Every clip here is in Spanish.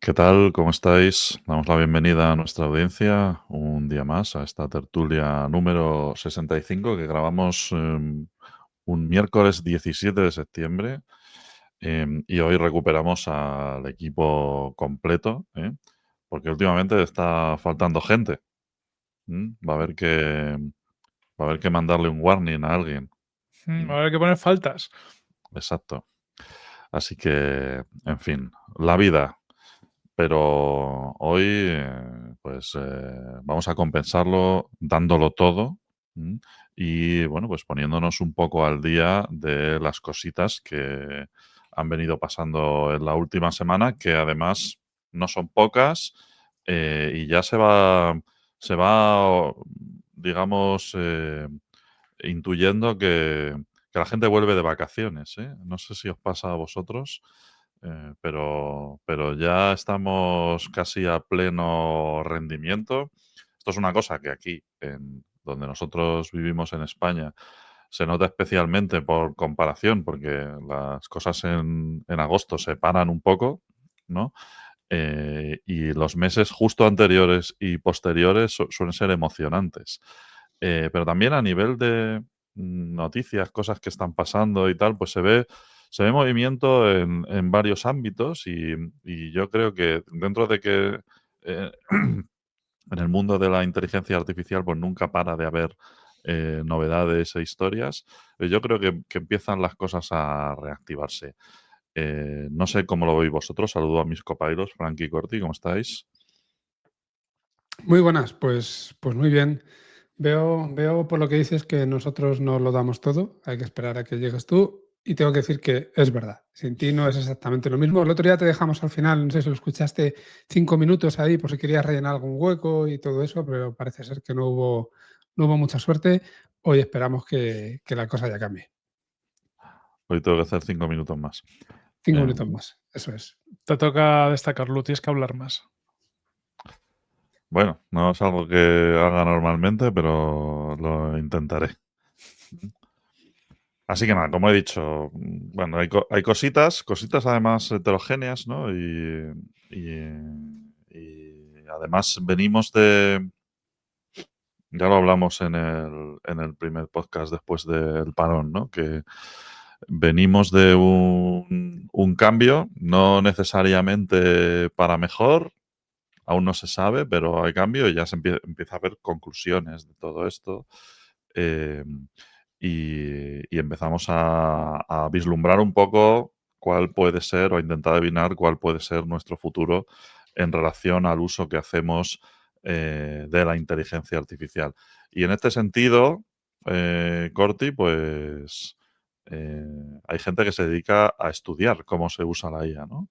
¿Qué tal? ¿Cómo estáis? Damos la bienvenida a nuestra audiencia un día más a esta tertulia número 65 que grabamos un miércoles 17 de septiembre y hoy recuperamos al equipo completo, porque últimamente está faltando gente. Va a haber que, va a haber que mandarle un warning a alguien. ¿Mm? Va a haber que poner faltas. Exacto. Así que, en fin, la vida. Pero hoy, pues, vamos a compensarlo dándolo todo, ¿m? Y, bueno, pues poniéndonos un poco al día de las cositas que han venido pasando en la última semana, que además no son pocas, y ya se va, digamos, intuyendo que la gente vuelve de vacaciones, ¿eh? No sé si os pasa a vosotros, pero ya estamos casi a pleno rendimiento. Esto es una cosa que aquí, en donde nosotros vivimos en España, se nota especialmente por comparación, porque las cosas en agosto se paran un poco, ¿no? Y los meses justo anteriores y posteriores suelen ser emocionantes. Pero también a nivel de noticias, cosas que están pasando y tal, pues se ve movimiento en varios ámbitos y yo creo que dentro de que en el mundo de la inteligencia artificial pues nunca para de haber novedades e historias, yo creo que empiezan las cosas a reactivarse. No sé cómo lo veis vosotros. Saludo a mis compañeros, Frank y Corti, ¿cómo estáis? Muy buenas, pues muy bien. Veo por lo que dices que nosotros no lo damos todo, hay que esperar a que llegues tú y tengo que decir que es verdad. Sin ti no es exactamente lo mismo. El otro día te dejamos al final, no sé si lo escuchaste, 5 minutos ahí por si querías rellenar algún hueco y todo eso, pero parece ser que no hubo mucha suerte. Hoy esperamos que la cosa ya cambie. Hoy tengo que hacer 5 minutos más. 5 minutos Em, más, eso es. Te toca destacarlo, tienes que hablar más. bueno, no es algo que haga normalmente, pero lo intentaré. Así que nada, como he dicho, bueno, hay cositas además heterogéneas, ¿no? Y además venimos ya lo hablamos en el primer podcast después del parón, ¿no? Que venimos de un cambio, no necesariamente para mejor, aún no se sabe, pero hay cambio y ya se empieza a ver conclusiones de todo esto. eh, y empezamos a vislumbrar un poco cuál puede ser, o a intentar adivinar cuál puede ser nuestro futuro en relación al uso que hacemos de la inteligencia artificial. Y en este sentido, Corti, pues hay gente que se dedica a estudiar cómo se usa la IA, ¿no?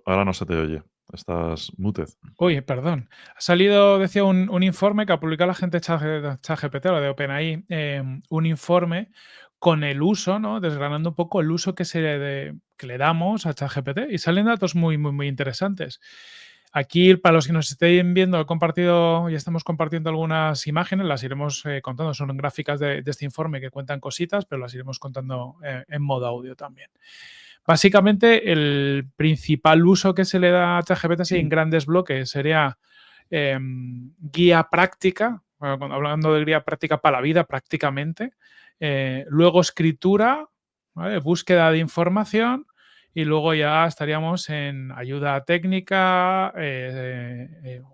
Ahora no se te oye. Estás muted. Oye, perdón. Ha salido, decía, un informe que ha publicado la gente de ChatGPT, o de OpenAI, un informe con el uso, ¿no? Desgranando un poco el uso que le damos a ChatGPT y salen datos muy, muy, muy interesantes. Aquí, para los que nos estén viendo, he compartido y estamos compartiendo algunas imágenes, las iremos contando. Son gráficas de este informe que cuentan cositas, pero las iremos contando en modo audio también. Básicamente, el principal uso que se le da a ChatGPT así en grandes bloques sería guía práctica, hablando de guía práctica para la vida prácticamente, luego escritura, ¿vale? Búsqueda de información y luego ya estaríamos en ayuda técnica,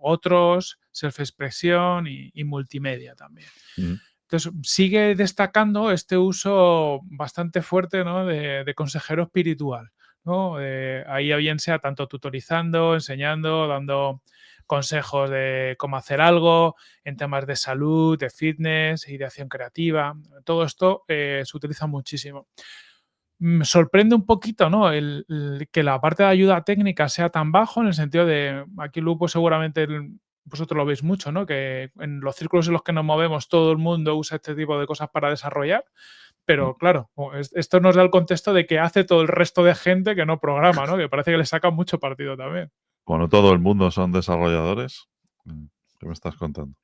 otros, self-expresión y multimedia también. Mm. Entonces, sigue destacando este uso bastante fuerte, ¿no? de consejero espiritual, ¿no? Ahí bien sea tanto tutorizando, enseñando, dando consejos de cómo hacer algo, en temas de salud, de fitness, ideación creativa. Todo esto se utiliza muchísimo. Me sorprende un poquito, ¿no? Que la parte de ayuda técnica sea tan bajo, en el sentido de, aquí Lupo seguramente vosotros lo veis mucho, ¿no? Que en los círculos en los que nos movemos todo el mundo usa este tipo de cosas para desarrollar, Mm. pero claro, esto nos da el contexto de que hace todo el resto de gente que no programa, ¿no? Que parece que le saca mucho partido también. Bueno, todo el mundo son desarrolladores. ¿Qué me estás contando?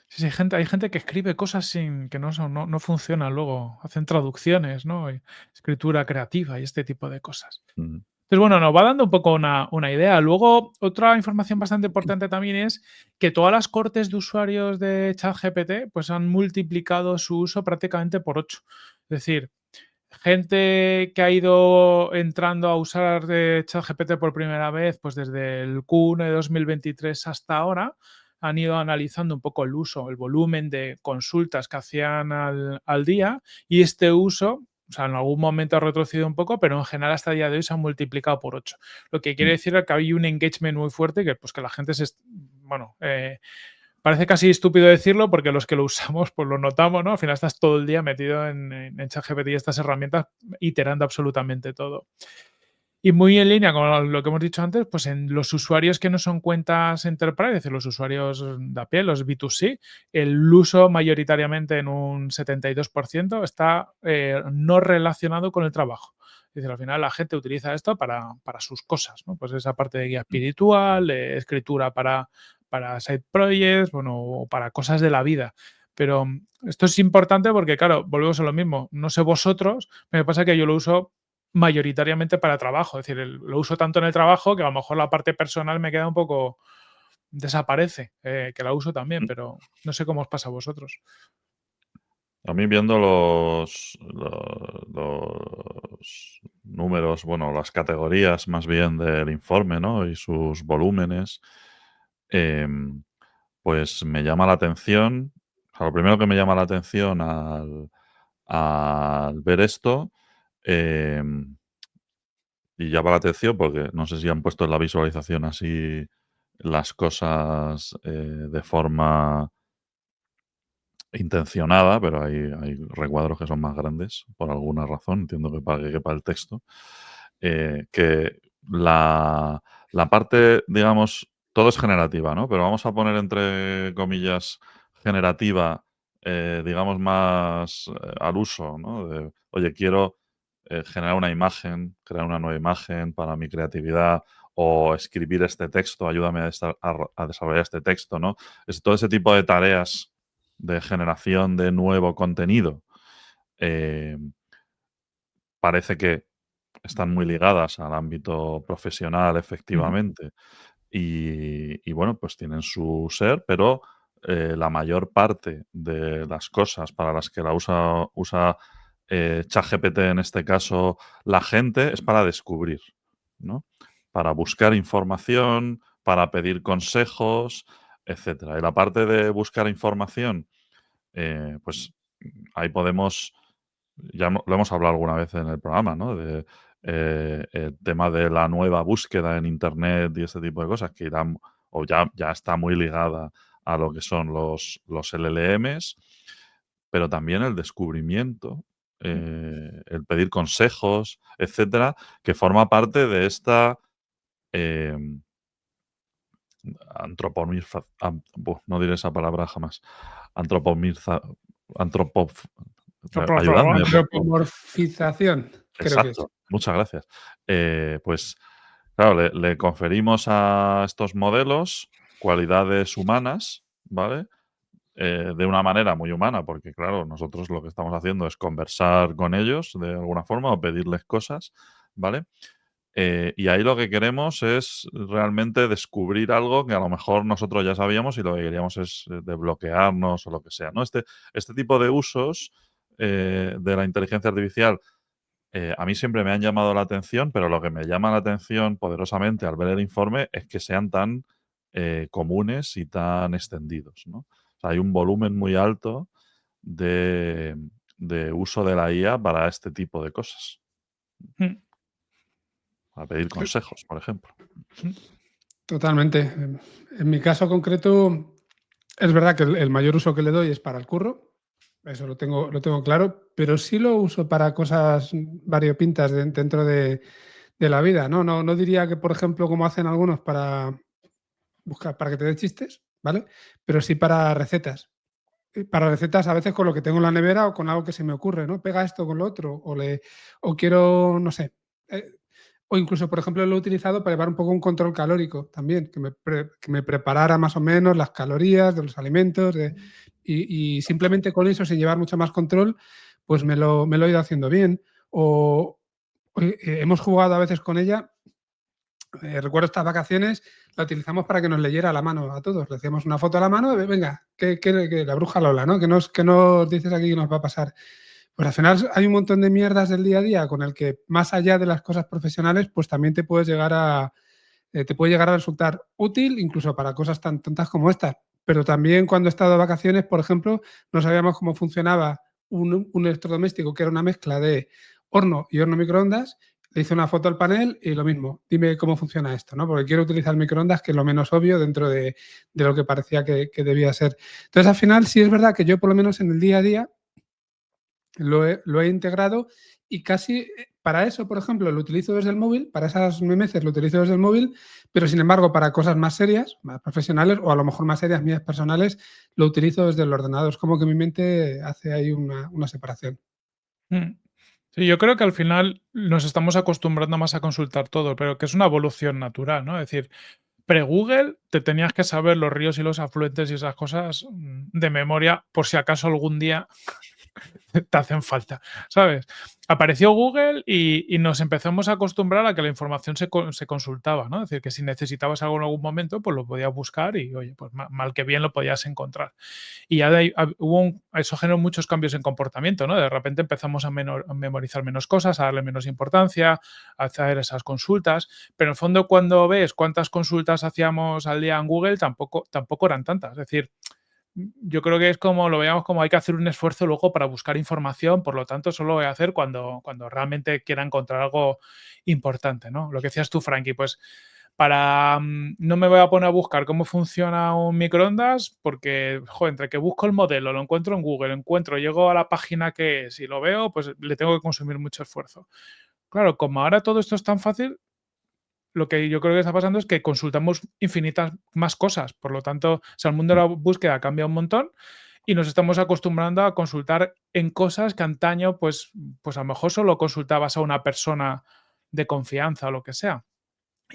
Sí, sí, hay gente que escribe cosas sin que no funcionan luego. Hacen traducciones, ¿no? Y escritura creativa y este tipo de cosas. Mm. Entonces, bueno, nos va dando un poco una idea. Luego, otra información bastante importante también es que todas las cortes de usuarios de ChatGPT pues han multiplicado su uso prácticamente por 8. Es decir, gente que ha ido entrando a usar de ChatGPT por primera vez, pues desde el Q1 de 2023 hasta ahora, han ido analizando un poco el uso, el volumen de consultas que hacían al día, y este uso, o sea, en algún momento ha retrocedido un poco, pero en general hasta el día de hoy se ha multiplicado por 8. Lo que quiere Mm. decir que hay un engagement muy fuerte, que pues que la gente bueno, parece casi estúpido decirlo porque los que lo usamos pues lo notamos, ¿no? Al final estás todo el día metido en ChatGPT y estas herramientas iterando absolutamente todo. Y muy en línea con lo que hemos dicho antes, pues en los usuarios que no son cuentas enterprise, es decir, los usuarios de a pie, los B2C, el uso mayoritariamente en un 72% está no relacionado con el trabajo. Es decir, al final la gente utiliza esto para sus cosas, ¿no? Pues esa parte de guía espiritual, escritura para side projects, bueno, o para cosas de la vida. Pero esto es importante porque, claro, volvemos a lo mismo. No sé vosotros, me pasa que yo lo uso mayoritariamente para trabajo. Es decir, lo uso tanto en el trabajo que a lo mejor la parte personal me queda un poco desaparece, que la uso también, Mm. pero no sé cómo os pasa a vosotros. A mí viendo los números, bueno, las categorías más bien del informe, ¿no? Y sus volúmenes, em, pues me llama la atención. O sea, lo primero que me llama la atención al ver esto, em, y llama la atención porque no sé si han puesto en la visualización así las cosas de forma intencionada, pero hay recuadros que son más grandes por alguna razón, entiendo que para que quepa el texto. Que la parte, digamos, todo es generativa, ¿no? Pero vamos a poner entre comillas generativa, digamos, más al uso, ¿no? De, oye, quiero generar una imagen, crear una nueva imagen para mi creatividad o escribir este texto, ayúdame a desarrollar este texto, ¿no? Es todo ese tipo de tareas de generación de nuevo contenido, eh, parece que están muy ligadas al ámbito profesional, Ujú. efectivamente. Y bueno, pues tienen su ser, pero la mayor parte de las cosas para las que la usa ChatGPT, en este caso, la gente, es para descubrir, ¿no? Para buscar información, para pedir consejos, etcétera. Y la parte de buscar información, pues ahí podemos, lo hemos hablado alguna vez en el programa, ¿no? De el tema de la nueva búsqueda en Internet y este tipo de cosas que irán, o ya está muy ligada a lo que son los LLMs, pero también el descubrimiento, el pedir consejos, etcétera, que forma parte de esta em, no diré esa palabra jamás. Antropomirza antropof ayudadme, por favor. Antropomorfización, creo que es. Exacto, muchas gracias. Pues, claro, le conferimos a estos modelos cualidades humanas, ¿vale? De una manera muy humana, porque, claro, nosotros lo que estamos haciendo es conversar con ellos de alguna forma o pedirles cosas, ¿vale? Y ahí lo que queremos es realmente descubrir algo que a lo mejor nosotros ya sabíamos y lo que queríamos es desbloquearnos o lo que sea, ¿no? Este tipo de usos de la inteligencia artificial a mí siempre me han llamado la atención, pero lo que me llama la atención poderosamente al ver el informe es que sean tan comunes y tan extendidos, ¿no? O sea, hay un volumen muy alto de, de uso de la IA para este tipo de cosas, Mm, para pedir Eh, consejos, por ejemplo. mm, Totalmente. En mi caso concreto, es verdad que el mayor uso que le doy es para el curro, eso lo tengo claro, pero sí lo uso para cosas variopintas dentro de la vida, ¿no? No diría que, por ejemplo, como hacen algunos para buscar para que te dé chistes, ¿vale? Pero sí para recetas. Para recetas a veces con lo que tengo en la nevera o con algo que se me ocurre, ¿no? Pega esto con lo otro o quiero, no sé, o incluso, por ejemplo, lo he utilizado para llevar un poco un control calórico también, que me preparara más o menos las calorías de los alimentos y simplemente con eso, sin llevar mucho más control, pues me lo he ido haciendo bien. O hemos jugado a veces con ella Recuerdo estas vacaciones, la utilizamos para que nos leyera a la mano a todos. Le hacíamos una foto a la mano, venga, que la bruja Lola, ¿no? ¿Qué nos dices aquí que nos va a pasar? Pues al final hay un montón de mierdas del día a día con el que, más allá de las cosas profesionales, pues también te puede llegar a resultar útil, incluso para cosas tan tontas como estas. Pero también cuando he estado de vacaciones, por ejemplo, no sabíamos cómo funcionaba un electrodoméstico que era una mezcla de horno y horno microondas. Le hice una foto al panel y lo mismo, dime cómo funciona esto, ¿no? Porque quiero utilizar microondas, que es lo menos obvio dentro de lo que parecía que debía ser. Entonces, al final, sí es verdad que yo, por lo menos en el día a día, lo he integrado y casi para eso, por ejemplo, lo utilizo desde el móvil, para esas memeces lo utilizo desde el móvil, pero sin embargo, para cosas más serias, más profesionales o a lo mejor más serias, mías personales, lo utilizo desde el ordenador. Es como que mi mente hace ahí una separación. Mm. Sí, yo creo que al final nos estamos acostumbrando más a consultar todo, pero que es una evolución natural, ¿no? Es decir, pre-Google te tenías que saber los ríos y los afluentes y esas cosas de memoria por si acaso algún día te hacen falta, ¿sabes? Apareció Google y nos empezamos a acostumbrar a que la información se consultaba, ¿no? Es decir, que si necesitabas algo en algún momento, pues lo podías buscar y, oye, pues mal que bien lo podías encontrar. Y ya de ahí eso generó muchos cambios en comportamiento, ¿no? De repente empezamos a memorizar menos cosas, a darle menos importancia, a hacer esas consultas, pero en el fondo cuando ves cuántas consultas hacíamos al día en Google, tampoco eran tantas. Es decir, yo creo que es como lo veamos como hay que hacer un esfuerzo luego para buscar información, por lo tanto, solo lo voy a hacer cuando realmente quiera encontrar algo importante, ¿no? Lo que decías tú, Frankie, pues no me voy a poner a buscar cómo funciona un microondas porque, joder, entre que busco el modelo, lo encuentro en Google, llego a la página que es y lo veo, pues le tengo que consumir mucho esfuerzo. Claro, como ahora todo esto es tan fácil, lo que yo creo que está pasando es que consultamos infinitas más cosas. Por lo tanto, o sea, el mundo de la búsqueda cambia un montón y nos estamos acostumbrando a consultar en cosas que antaño, pues a lo mejor solo consultabas a una persona de confianza o lo que sea.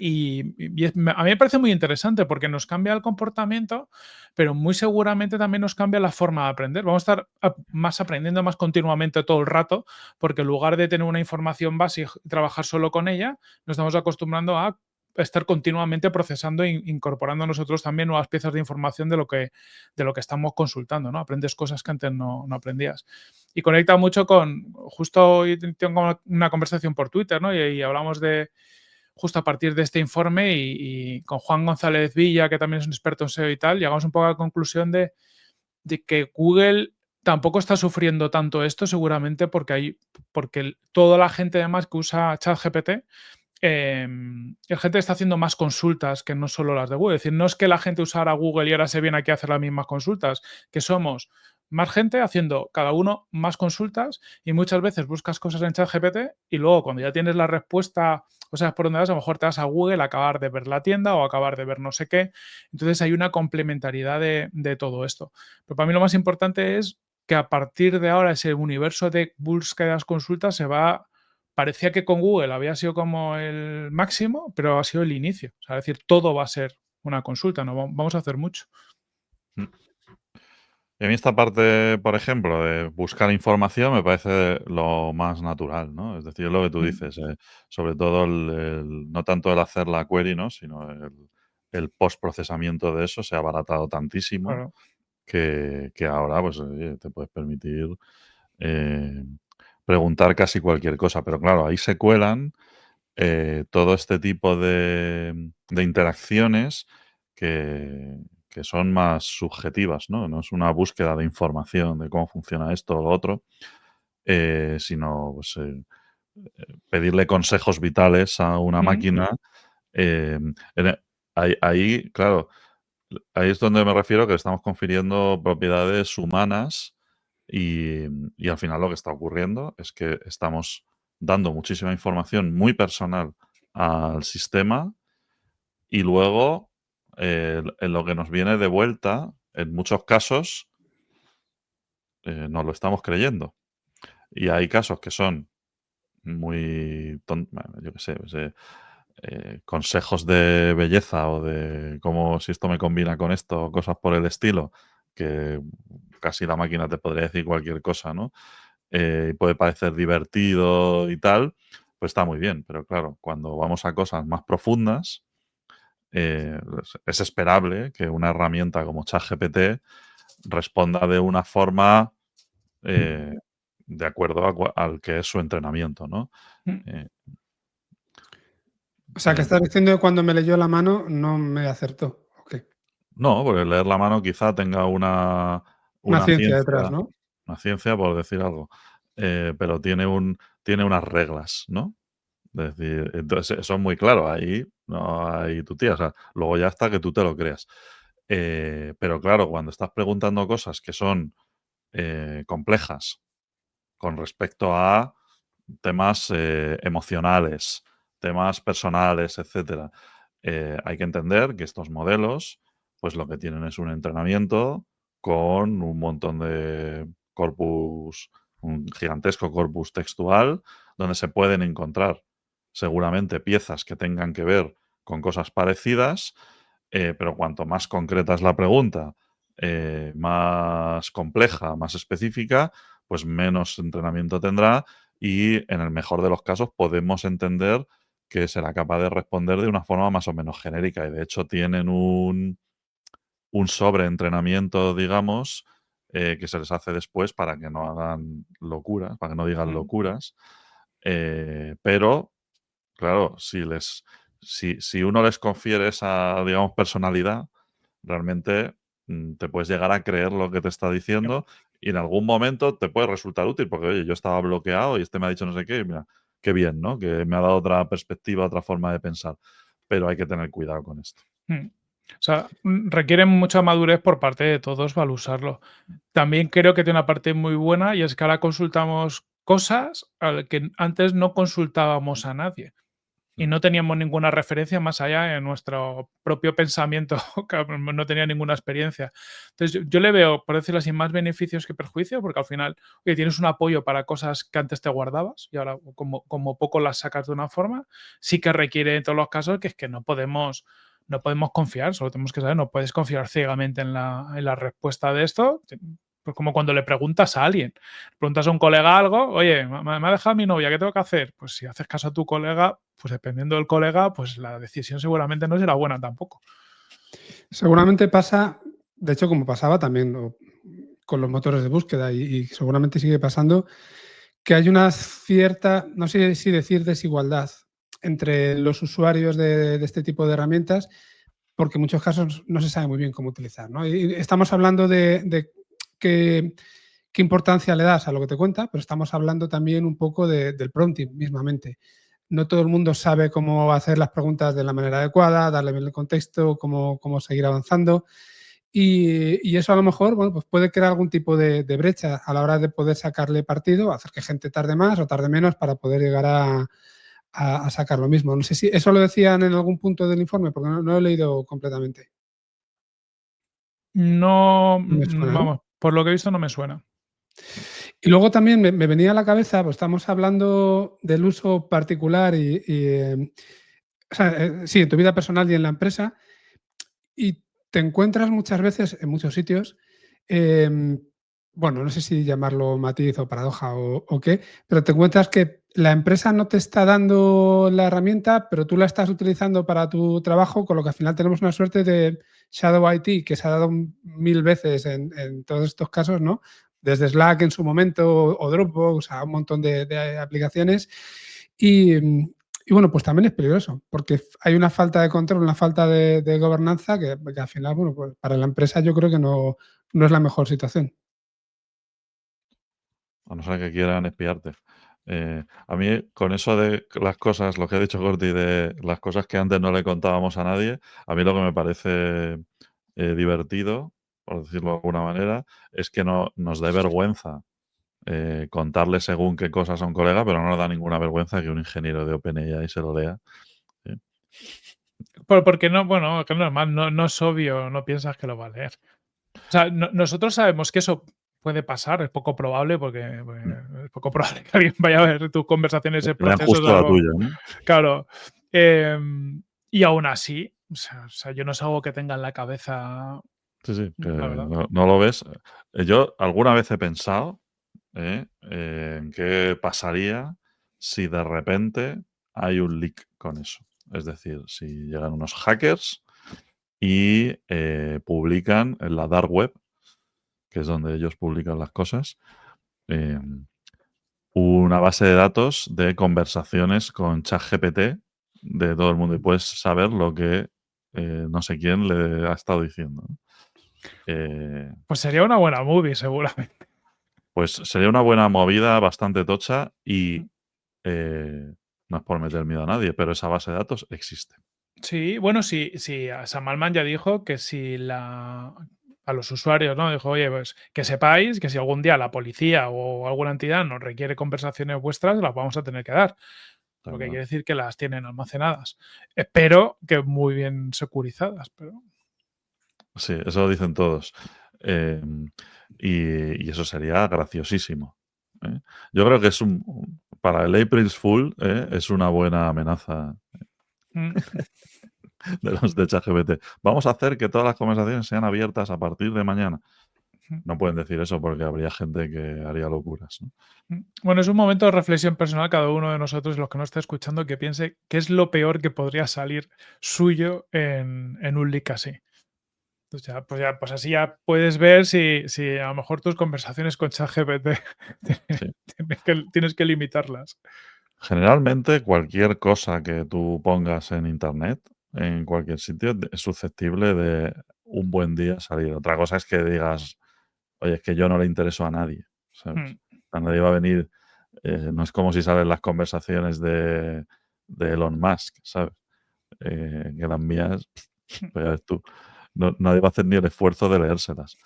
A mí me parece muy interesante porque nos cambia el comportamiento, pero muy seguramente también nos cambia la forma de aprender. Vamos a estar más aprendiendo más continuamente todo el rato, porque en lugar de tener una información base y trabajar solo con ella, nos estamos acostumbrando a estar continuamente procesando e incorporando nosotros también nuevas piezas de información de lo que estamos consultando, ¿no? Aprendes cosas que antes no aprendías. Y conecta mucho justo hoy tengo una conversación por Twitter, ¿no? Y hablamos de justo a partir de este informe y con Juan González Villa, que también es un experto en SEO y tal, llegamos un poco a la conclusión de que Google tampoco está sufriendo tanto esto, seguramente porque toda la gente además que usa ChatGPT, la gente está haciendo más consultas que no solo las de Google. Es decir, no es que la gente usara Google y ahora se viene aquí a hacer las mismas consultas, que somos más gente haciendo cada uno más consultas y muchas veces buscas cosas en ChatGPT y luego cuando ya tienes la respuesta, o sea, por dónde vas, a lo mejor te vas a Google a acabar de ver la tienda o acabar de ver no sé qué. Entonces hay una complementariedad de todo esto. Pero para mí lo más importante es que a partir de ahora ese universo de búsquedas, consultas parecía que con Google había sido como el máximo, pero ha sido el inicio. O sea, es decir, todo va a ser una consulta, no vamos a hacer mucho. Mm. Y a mí esta parte, por ejemplo, de buscar información me parece lo más natural, ¿no? Es decir, lo que tú Mm, dices, sobre todo no tanto el hacer la query, ¿no? Sino el postprocesamiento de eso se ha abaratado tantísimo claro. que ahora, pues, oye, te puedes permitir eh, preguntar casi cualquier cosa. Pero claro, ahí se cuelan todo este tipo de interacciones que son más subjetivas, ¿no? No es una búsqueda de información de cómo funciona esto o lo otro, sino pues, pedirle consejos vitales a una Mm, máquina. Ahí, claro, ahí es donde me refiero que estamos confiriendo propiedades humanas y, y al final lo que está ocurriendo es que estamos dando muchísima información muy personal al sistema y luego en lo que nos viene de vuelta, en muchos casos, nos lo estamos creyendo. Y hay casos que son muy, bueno, yo qué sé, pues, consejos de belleza o de cómo si esto me combina con esto, o cosas por el estilo, que casi la máquina te podría decir cualquier cosa, ¿no? Y puede parecer divertido y tal, pues está muy bien. Pero claro, cuando vamos a cosas más profundas, es esperable que una herramienta como ChatGPT responda de una forma de acuerdo al que es su entrenamiento, ¿no? Mm. Eh, O sea, que estás diciendo que cuando me leyó la mano no me acertó. ¿O qué? no, porque leer la mano quizá tenga una Una ciencia detrás, ciencia, ¿no? por decir algo, pero tiene unas reglas, ¿no? Es decir, entonces eso es muy claro, ahí no hay tu tía, o sea, luego ya está que tú te lo creas. Pero claro, cuando estás preguntando cosas que son complejas con respecto a temas emocionales, temas personales, etcétera, hay que entender que estos modelos, pues lo que tienen es un entrenamiento con un montón de corpus, un gigantesco corpus textual, donde se pueden encontrar seguramente piezas que tengan que ver con cosas parecidas, pero cuanto más concreta es la pregunta, más compleja, más específica, pues menos entrenamiento tendrá y en el mejor de los casos podemos entender que será capaz de responder de una forma más o menos genérica y de hecho tienen un sobreentrenamiento, digamos, que se les hace después para que no hagan locuras, para que no digan Mm. locuras. Pero, claro, si uno les confiere esa, digamos, personalidad, realmente te puedes llegar a creer lo que te está diciendo y en algún momento te puede resultar útil, porque oye, yo estaba bloqueado y este me ha dicho no sé qué, y mira, qué bien, ¿no? Que me ha dado otra perspectiva, otra forma de pensar. Pero hay que tener cuidado con esto. Mm. O sea, requiere mucha madurez por parte de todos al usarlo. También creo que tiene una parte muy buena y es que ahora consultamos cosas al que antes no consultábamos a nadie y Mm. no teníamos ninguna referencia más allá de nuestro propio pensamiento, que no tenía ninguna experiencia. Entonces, yo le veo, por decirlo así, más beneficios que perjuicios, porque al final, oye, tienes un apoyo para cosas que antes te guardabas y ahora como poco las sacas de una forma. Sí que requiere en todos los casos que es que no podemos confiar, solo tenemos que saber, no puedes confiar ciegamente en la respuesta de esto. Pues como cuando le preguntas a alguien, preguntas a un colega algo, oye, me ha dejado mi novia, ¿qué tengo que hacer? Pues si haces caso a tu colega, pues dependiendo del colega, pues la decisión seguramente no será buena tampoco. Seguramente pasa, de hecho, como pasaba también con los motores de búsqueda y seguramente sigue pasando, que hay una cierta, no sé si decir desigualdad entre los usuarios de este tipo de herramientas, porque en muchos casos no se sabe muy bien cómo utilizar, ¿no? Y estamos hablando de qué importancia le das a lo que te cuenta, pero estamos hablando también un poco del prompting mismamente. No todo el mundo sabe cómo hacer las preguntas de la manera adecuada, darle bien el contexto, cómo seguir avanzando. Y eso a lo mejor, bueno, pues puede crear algún tipo de brecha a la hora de poder sacarle partido, hacer que gente tarde más o tarde menos para poder llegar a sacar lo mismo. No sé si eso lo decían en algún punto del informe, porque no lo he leído completamente. No, No me suena, ¿no? vamos, por lo que he visto no me suena. Y luego también me venía a la cabeza, pues estamos hablando del uso particular o sea, sí, en tu vida personal y en la empresa, y te encuentras muchas veces en muchos sitios, em, bueno, no sé si llamarlo matiz o paradoja o qué, pero te encuentras que la empresa no te está dando la herramienta, pero tú la estás utilizando para tu trabajo, con lo que al final tenemos una suerte de shadow IT que se ha dado 1000 veces en todos estos casos, ¿no? Desde Slack en su momento o Dropbox a un montón de aplicaciones. Y bueno, pues también es peligroso, porque hay una falta de control, una falta de gobernanza que al final, bueno, pues para la empresa yo creo que no es la mejor situación. A no ser que quieran espiarte. A mí, con eso de las cosas, lo que ha dicho Corti, de las cosas que antes no le contábamos a nadie, a mí lo que me parece divertido, por decirlo de alguna manera, es que no nos dé vergüenza contarle según qué cosas a un colega, pero no nos da ninguna vergüenza que un ingeniero de OpenAI se lo lea. ¿Eh? Porque no, bueno, que es normal, no es obvio, no piensas que lo va a leer. O sea, nosotros sabemos que eso puede pasar, es poco probable porque Mm. es poco probable que alguien vaya a ver tus conversaciones en Lean procesos o justo la algo. tuya, ¿no? Claro. Y aún así, o sea, yo no es algo que tenga en la cabeza, Sí, sí, que la verdad. no lo ves. Yo alguna vez he pensado en qué pasaría si de repente hay un leak con eso. Es decir, si llegan unos hackers y publican en la dark web, que es donde ellos publican las cosas, una base de datos de conversaciones con ChatGPT de todo el mundo y puedes saber lo que no sé quién le ha estado diciendo, ¿no? Pues sería una buena movie, seguramente. Pues sería una buena movida, bastante tocha y no es por meter miedo a nadie, pero esa base de datos existe. Sí, bueno, sí, Sam Altman ya dijo que si a los usuarios, ¿no? Dijo, oye, pues que sepáis que si algún día la policía o alguna entidad nos requiere conversaciones vuestras, las vamos a tener que dar. De Lo que verdad. quiere decir que las tienen almacenadas. Espero que muy bien securizadas, pero. Sí, eso lo dicen todos. Y eso sería graciosísimo. ¿Eh? Yo creo que es para el April's Fool, es una buena amenaza Mm, de los de ChatGPT. Vamos a hacer que todas las conversaciones sean abiertas a partir de mañana. mm, No pueden decir eso porque habría gente que haría locuras, ¿no? Bueno, es un momento de reflexión personal cada uno de nosotros, los que no esté escuchando, que piense qué es lo peor que podría salir suyo en un leak así. Pues así ya puedes ver si a lo mejor tus conversaciones con ChatGPT Sí. tienes que limitarlas. Generalmente, cualquier cosa que tú pongas en internet, en cualquier sitio, es susceptible de un buen día salir. Otra cosa es que digas, oye, es que yo no le intereso a nadie, ¿sabes? Mm, A nadie va a venir, no es como si salen las conversaciones de Elon Musk, ¿sabes? Que las mías, mm. pues ya ves tú, nadie va a hacer ni el esfuerzo de leérselas.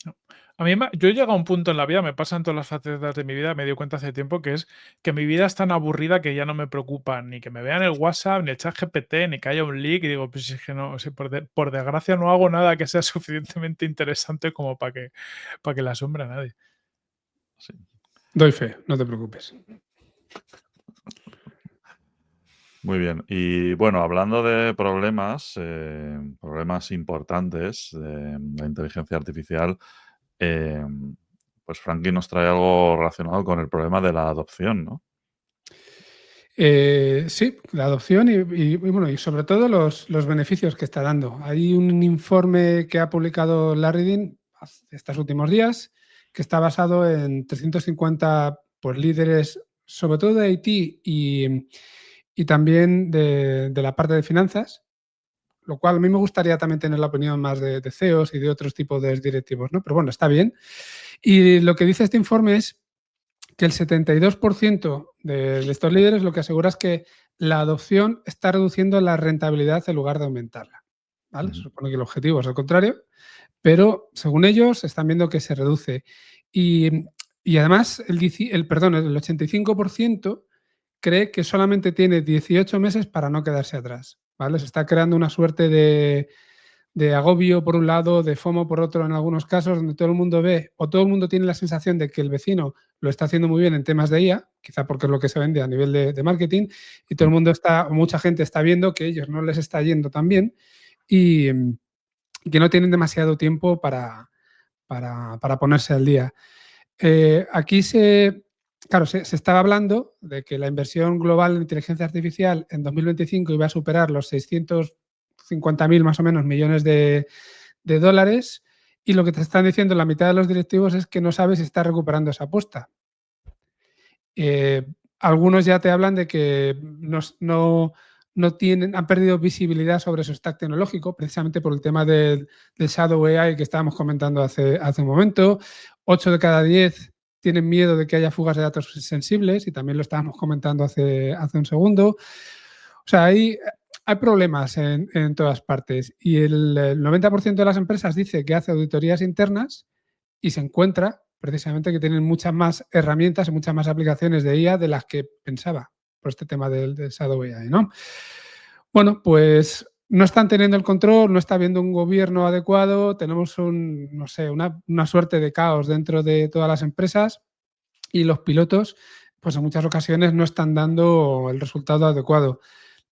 No. A mí yo he llegado a un punto en la vida, me pasa en todas las facetas de mi vida, me di cuenta hace tiempo que es que mi vida es tan aburrida que ya no me preocupa ni que me vean el WhatsApp, ni el chat GPT, ni que haya un leak. Y digo, pues es que no, por desgracia no hago nada que sea suficientemente interesante como para que la asombre a nadie. Sí. Doy fe, no te preocupes. Muy bien. Y bueno, hablando de problemas, problemas importantes de la inteligencia artificial, eh, pues Frankie nos trae algo relacionado con el problema de la adopción, ¿no? Sí, la adopción bueno, y sobre todo los beneficios que está dando. Hay un informe que ha publicado Larry estos últimos días que está basado en 350 pues, líderes, sobre todo de Haití y también de la parte de finanzas, lo cual a mí me gustaría también tener la opinión más de CEOs y de otros tipos de directivos, ¿no? Pero bueno, está bien. Y lo que dice este informe es que el 72% de estos líderes lo que asegura es que la adopción está reduciendo la rentabilidad en lugar de aumentarla. ¿Vale? Se Ujú. supone que el objetivo es el contrario, pero según ellos están viendo que se reduce. Y además, el 85% cree que solamente tiene 18 meses para no quedarse atrás. ¿Vale? Se está creando una suerte de agobio por un lado, de FOMO por otro en algunos casos, donde todo el mundo ve o todo el mundo tiene la sensación de que el vecino lo está haciendo muy bien en temas de IA, quizá porque es lo que se vende a nivel de marketing, y todo el mundo mucha gente está viendo que ellos no les está yendo tan bien y que no tienen demasiado tiempo para ponerse al día. Aquí claro, se estaba hablando de que la inversión global en inteligencia artificial en 2025 iba a superar los 650.000 más o menos millones de dólares, y lo que te están diciendo la mitad de los directivos es que no sabe si está recuperando esa apuesta. Algunos ya te hablan de que han perdido visibilidad sobre su stack tecnológico, precisamente por el tema del Shadow AI que estábamos comentando hace un momento. 8 de cada 10 tienen miedo de que haya fugas de datos sensibles, y también lo estábamos comentando hace un segundo. O sea, hay problemas en todas partes, y el 90% de las empresas dice que hace auditorías internas y se encuentra precisamente que tienen muchas más herramientas y muchas más aplicaciones de IA de las que pensaba por este tema del Shadow AI, ¿no? Bueno, pues no están teniendo el control, no está habiendo un gobierno adecuado, tenemos no sé, una suerte de caos dentro de todas las empresas, y los pilotos, pues en muchas ocasiones no están dando el resultado adecuado.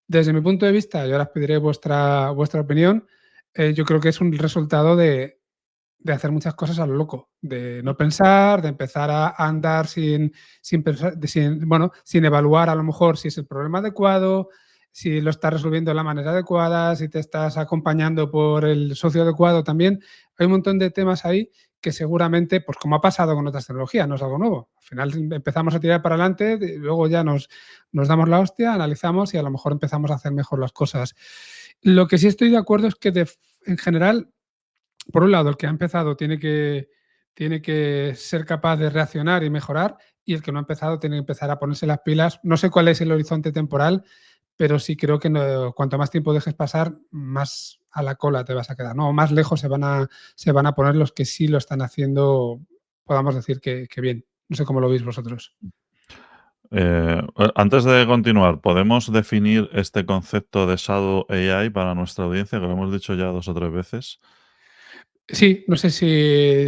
Desde mi punto de vista, y ahora os pediré vuestra opinión, yo creo que es un resultado de de hacer muchas cosas a lo loco, de no pensar, de empezar a andar sin pensar, sin evaluar a lo mejor si es el problema adecuado, si lo estás resolviendo de la manera adecuada, si te estás acompañando por el socio adecuado también. Hay un montón de temas ahí que seguramente, pues como ha pasado con otras tecnologías, no es algo nuevo. Al final empezamos a tirar para adelante, luego ya nos damos la hostia, analizamos y a lo mejor empezamos a hacer mejor las cosas. Lo que sí estoy de acuerdo es que en general, por un lado, el que ha empezado tiene que ser capaz de reaccionar y mejorar, y el que no ha empezado tiene que empezar a ponerse las pilas. No sé cuál es el horizonte temporal, pero sí creo que cuanto más tiempo dejes pasar, más a la cola te vas a quedar, ¿no? Más lejos se van a poner los que sí lo están haciendo, podamos decir que bien. No sé cómo lo veis vosotros. Antes de continuar, ¿podemos definir este concepto de Shadow AI para nuestra audiencia? Que lo hemos dicho ya 2 o 3 veces. Sí, no sé si,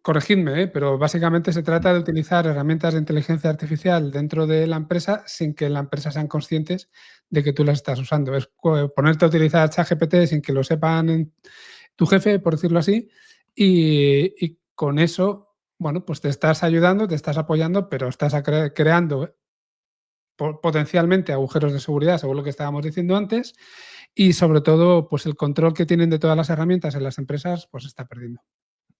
corregidme, pero básicamente se trata de utilizar herramientas de inteligencia artificial dentro de la empresa sin que la empresa sean conscientes de que tú las estás usando. Es ponerte a utilizar ChatGPT sin que lo sepan tu jefe, por decirlo así, y con eso, bueno, pues te estás ayudando, te estás apoyando, pero estás creando potencialmente agujeros de seguridad, según lo que estábamos diciendo antes, y sobre todo, pues el control que tienen de todas las herramientas en las empresas, pues se está perdiendo.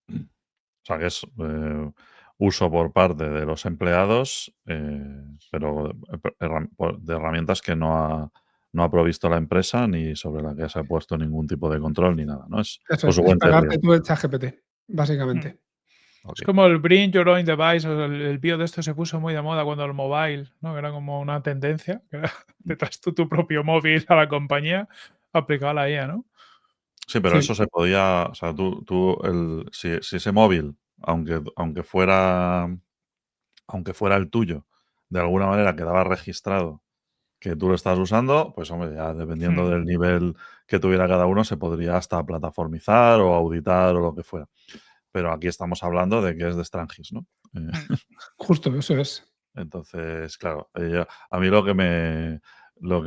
O sea, que es uso por parte de los empleados, pero de herramientas que no ha provisto la empresa ni sobre la que se ha puesto ningún tipo de control ni nada, ¿no? Es Eso por su es cuenta y pagarte riesgo. tú el ChatGPT, Mm. básicamente. Es Ok. como el Bring Your Own Device, o el bio de esto se puso muy de moda cuando el mobile, ¿no? Que era como una tendencia, que era te traes tú tu propio móvil a la compañía aplicado a la IA, ¿no? Sí, pero Sí, eso se podía, o sea, si ese móvil, aunque fuera el tuyo, de alguna manera quedaba registrado que tú lo estás usando, pues hombre, ya dependiendo Mm, del nivel que tuviera cada uno, se podría hasta plataformizar o auditar o lo que fuera. Pero aquí estamos hablando de que es de Strangis, ¿no? mm. justo, eso es. Entonces, claro, a mí lo que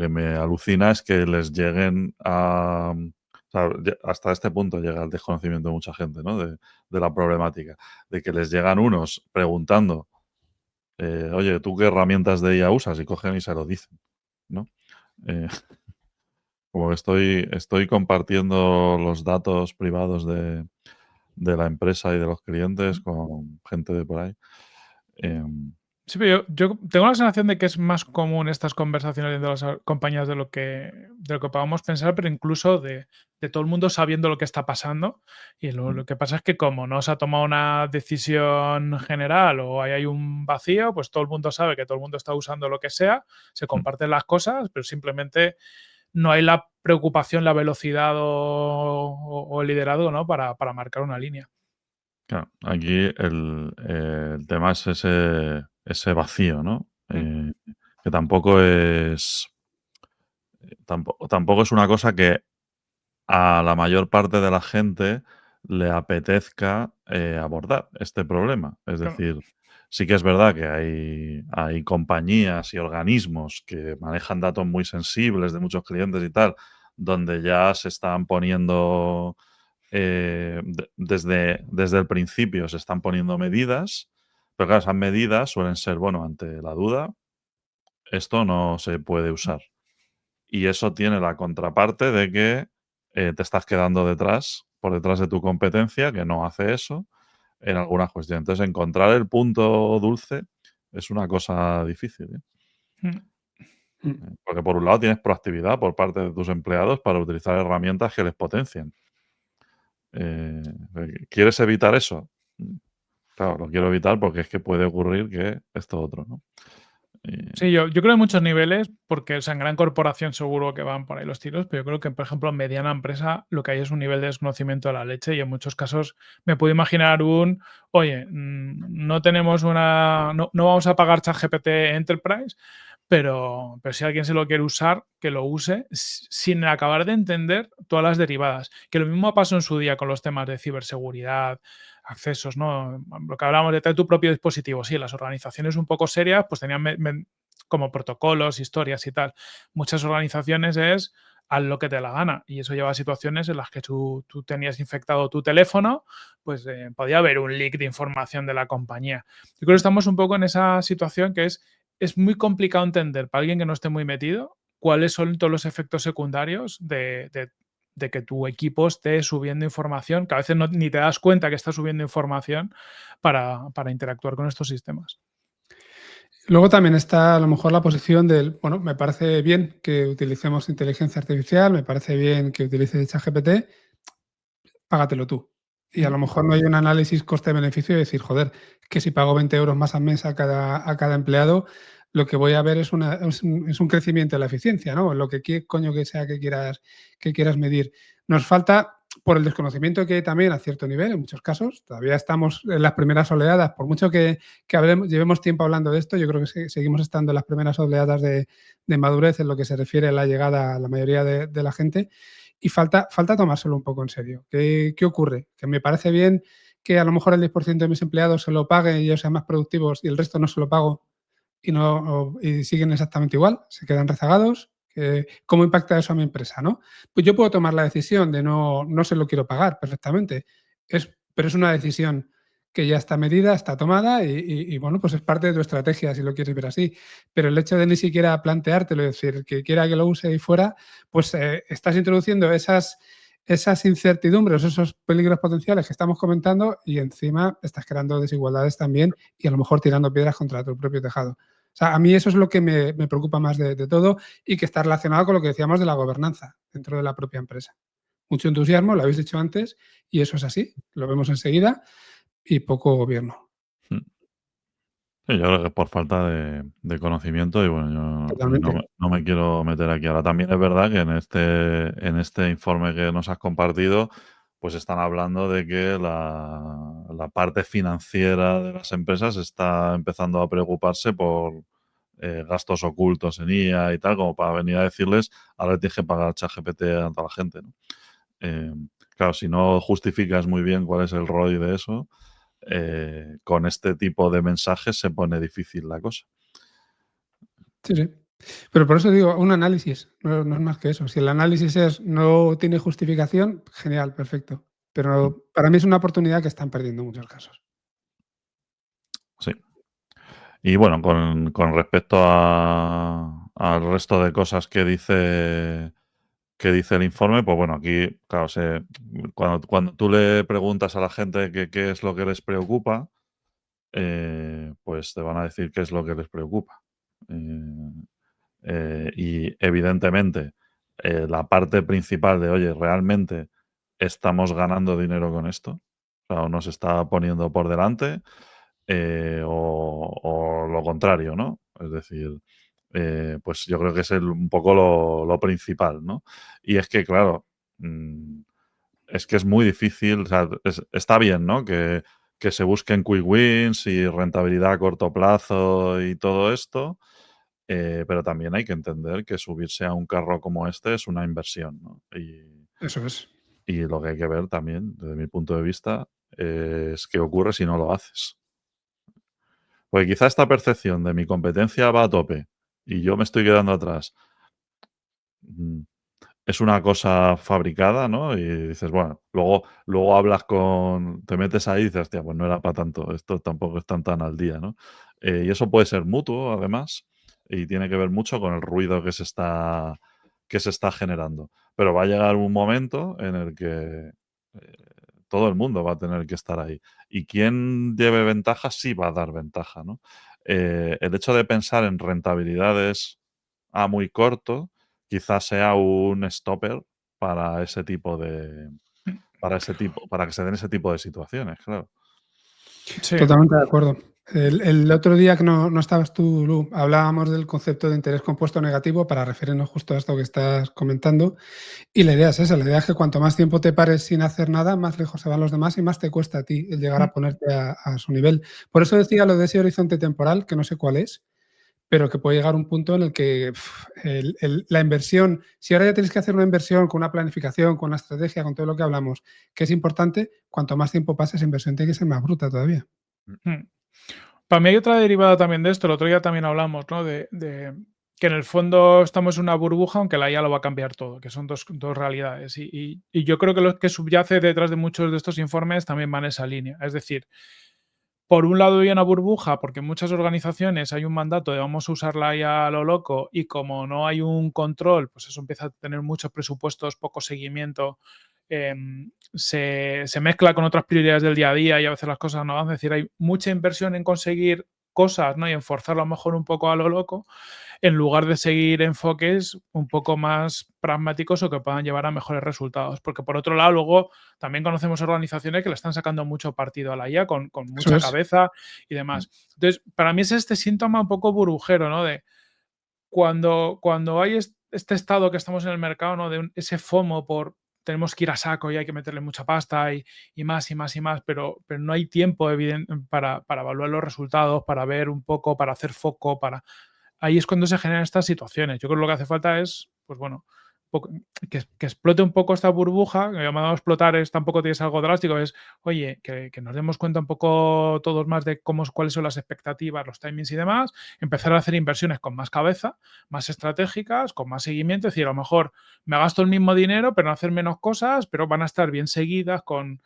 me alucina es que les lleguen o sea, hasta este punto llega el desconocimiento de mucha gente, ¿no? De la problemática, de que les llegan unos preguntando, oye, ¿tú qué herramientas de IA usas? Y cogen y se lo dicen, ¿no? Eh, como que estoy compartiendo los datos privados de la empresa y de los clientes con gente de por ahí. Em, Sí, pero yo tengo la sensación de que es más común estas conversaciones dentro de las compañías de lo que podamos pensar, pero incluso de todo el mundo sabiendo lo que está pasando. Y lo que pasa es que como no se ha tomado una decisión general o hay un vacío, pues todo el mundo sabe que todo el mundo está usando lo que sea, se comparten las cosas, pero simplemente no hay la preocupación, la velocidad o el liderazgo, ¿no? Para marcar una línea. Claro, aquí el tema es ese vacío, ¿no? Mm, Que tampoco es una cosa que a la mayor parte de la gente le apetezca, abordar este problema. Es claro. decir, sí que es verdad que hay compañías y organismos que manejan datos muy sensibles de muchos clientes y tal, donde ya se están poniendo desde el principio se están poniendo medidas, pero claro, esas medidas suelen ser, bueno, ante la duda, esto no se puede usar. Y eso tiene la contraparte de que te estás quedando por detrás de tu competencia, que no hace eso en algunas cuestiones. Entonces, encontrar el punto dulce es una cosa difícil, ¿eh? Mm. Mm. Porque por un lado tienes proactividad por parte de tus empleados para utilizar herramientas que les potencien. ¿Quieres evitar eso? Claro, lo quiero evitar porque es que puede ocurrir que esto otro, ¿no? Eh, Sí, yo creo en muchos niveles, porque, o sea, en gran corporación seguro que van por ahí los tiros, pero yo creo que, por ejemplo, en mediana empresa lo que hay es un nivel de desconocimiento de la leche y en muchos casos me puedo imaginar oye, no tenemos no vamos a pagar ChatGPT Enterprise, pero si alguien se lo quiere usar, que lo use sin acabar de entender todas las derivadas. Que lo mismo pasó en su día con los temas de ciberseguridad, accesos, ¿no? Lo que hablábamos de tener tu propio dispositivo. Sí, las organizaciones un poco serias pues tenían como protocolos, historias y tal. Muchas organizaciones es haz lo que te dé la gana. Y eso lleva a situaciones en las que tú tenías infectado tu teléfono, pues podía haber un leak de información de la compañía. Yo creo que estamos un poco en esa situación que es muy complicado entender para alguien que no esté muy metido cuáles son todos los efectos secundarios de que tu equipo esté subiendo información, que a veces ni te das cuenta que está subiendo información para interactuar con estos sistemas. Luego también está a lo mejor la posición del, bueno, me parece bien que utilicemos inteligencia artificial, me parece bien que utilices ChatGPT, págatelo tú. Y a lo mejor no hay un análisis coste-beneficio y decir, joder, que si pago 20 euros más al mes a cada empleado, lo que voy a ver es un crecimiento de la eficiencia, ¿no? Lo que coño que sea que quieras medir. Nos falta, por el desconocimiento que hay también a cierto nivel, en muchos casos, todavía estamos en las primeras oleadas, por mucho que llevemos tiempo hablando de esto, yo creo que seguimos estando en las primeras oleadas de madurez en lo que se refiere a la llegada a la mayoría de la gente. Y falta tomárselo un poco en serio. ¿Qué ocurre? Que me parece bien que a lo mejor el 10% de mis empleados se lo pague y ellos sean más productivos y el resto no se lo pago y siguen exactamente igual, se quedan rezagados. ¿Cómo impacta eso a mi empresa, no? Pues yo puedo tomar la decisión de no se lo quiero pagar perfectamente, pero es una decisión que ya está medida, está tomada y bueno, pues es parte de tu estrategia si lo quieres ver así. Pero el hecho de ni siquiera planteártelo, es decir, que quiera que lo use y fuera, pues estás introduciendo esas incertidumbres, esos peligros potenciales que estamos comentando y encima estás creando desigualdades también y a lo mejor tirando piedras contra tu propio tejado. O sea, a mí eso es lo que me preocupa más de todo y que está relacionado con lo que decíamos de la gobernanza dentro de la propia empresa. Mucho entusiasmo, lo habéis dicho antes, y eso es así, lo vemos enseguida, y poco gobierno. Mm. Sí, yo creo que es por falta de conocimiento y bueno, yo Totalmente. no me quiero meter aquí. Ahora también es verdad que en este informe que nos has compartido, pues están hablando de que la parte financiera de las empresas está empezando a preocuparse por gastos ocultos en IA y tal, como para venir a decirles, ahora tienes que pagar ChatGPT a toda la gente, ¿no? Eh, claro, si no justificas muy bien cuál es el ROI de eso, con este tipo de mensajes se pone difícil la cosa. Sí, sí. Pero por eso digo, un análisis, no es más que eso. Si el análisis no tiene justificación, genial, perfecto. Mm, Pero para mí es una oportunidad que están perdiendo en muchos casos. sí. Y bueno, con respecto al resto de cosas que dice el informe, pues bueno, aquí, claro, cuando tú le preguntas a la gente qué es lo que les preocupa, pues te van a decir qué es lo que les preocupa. Eh, y evidentemente, la parte principal de, oye, ¿realmente estamos ganando dinero con esto? O sea, o nos está poniendo por delante, o lo contrario, ¿no? Es decir, pues yo creo que es un poco lo principal, ¿no? Y es que, claro, es que es muy difícil, o sea, está bien, ¿no? Que se busquen quick wins y rentabilidad a corto plazo y todo esto, pero también hay que entender que subirse a un carro como este es una inversión, ¿no? Eso es. Y lo que hay que ver también, desde mi punto de vista, es qué ocurre si no lo haces. Porque quizá esta percepción de mi competencia va a tope y yo me estoy quedando atrás, mm, es una cosa fabricada, ¿no? Y dices, bueno, luego hablas te metes ahí y dices, hostia, pues no era para tanto, esto tampoco están tan al día, ¿no? Y eso puede ser mutuo, además, y tiene que ver mucho con el ruido que se está generando. Pero va a llegar un momento en el que todo el mundo va a tener que estar ahí. Y quien lleve ventaja, sí va a dar ventaja, ¿no? El hecho de pensar en rentabilidades a muy corto, quizás sea un stopper para ese tipo de para que se den ese tipo de situaciones, claro. Sí. Totalmente de acuerdo. El otro día que no estabas tú, Lu, hablábamos del concepto de interés compuesto negativo para referirnos justo a esto que estás comentando. Y la idea es esa, la idea es que cuanto más tiempo te pares sin hacer nada, más lejos se van los demás y más te cuesta a ti el llegar a ponerte a su nivel. Por eso decía lo de ese horizonte temporal, que no sé cuál es, pero que puede llegar un punto en el que la inversión, si ahora ya tienes que hacer una inversión con una planificación, con una estrategia, con todo lo que hablamos, que es importante, cuanto más tiempo pases, esa inversión tiene que ser más bruta todavía. Para mí hay otra derivada también de esto, el otro día también hablamos, ¿no? que en el fondo estamos en una burbuja, aunque la IA lo va a cambiar todo, que son dos realidades. Y yo creo que lo que subyace detrás de muchos de estos informes también va en esa línea. Es decir, por un lado hay una burbuja, porque en muchas organizaciones hay un mandato de vamos a usar la IA a lo loco y como no hay un control, pues eso empieza a tener muchos presupuestos, poco seguimiento, se mezcla con otras prioridades del día a día y a veces las cosas no van. Es decir, hay mucha inversión en conseguir cosas, ¿no? Y en forzarlo a lo mejor un poco a lo loco, en lugar de seguir enfoques un poco más pragmáticos o que puedan llevar a mejores resultados. Porque por otro lado, luego también conocemos organizaciones que le están sacando mucho partido a la IA con Eso mucha es. cabeza y demás. Entonces, para mí es este síntoma un poco burbujero, ¿no? De cuando hay este estado que estamos en el mercado, ¿no? De ese FOMO por tenemos que ir a saco y hay que meterle mucha pasta y más y más y más, pero no hay tiempo para evaluar los resultados, para ver un poco, para hacer foco, ahí es cuando se generan estas situaciones. Yo creo que lo que hace falta es, pues bueno, que explote un poco esta burbuja, que llamado a explotar es tampoco tienes algo drástico, es, oye, que nos demos cuenta un poco todos más de cuáles son las expectativas, los timings y demás, empezar a hacer inversiones con más cabeza, más estratégicas, con más seguimiento, es decir, a lo mejor me gasto el mismo dinero, pero no hacer menos cosas, pero van a estar bien seguidas con,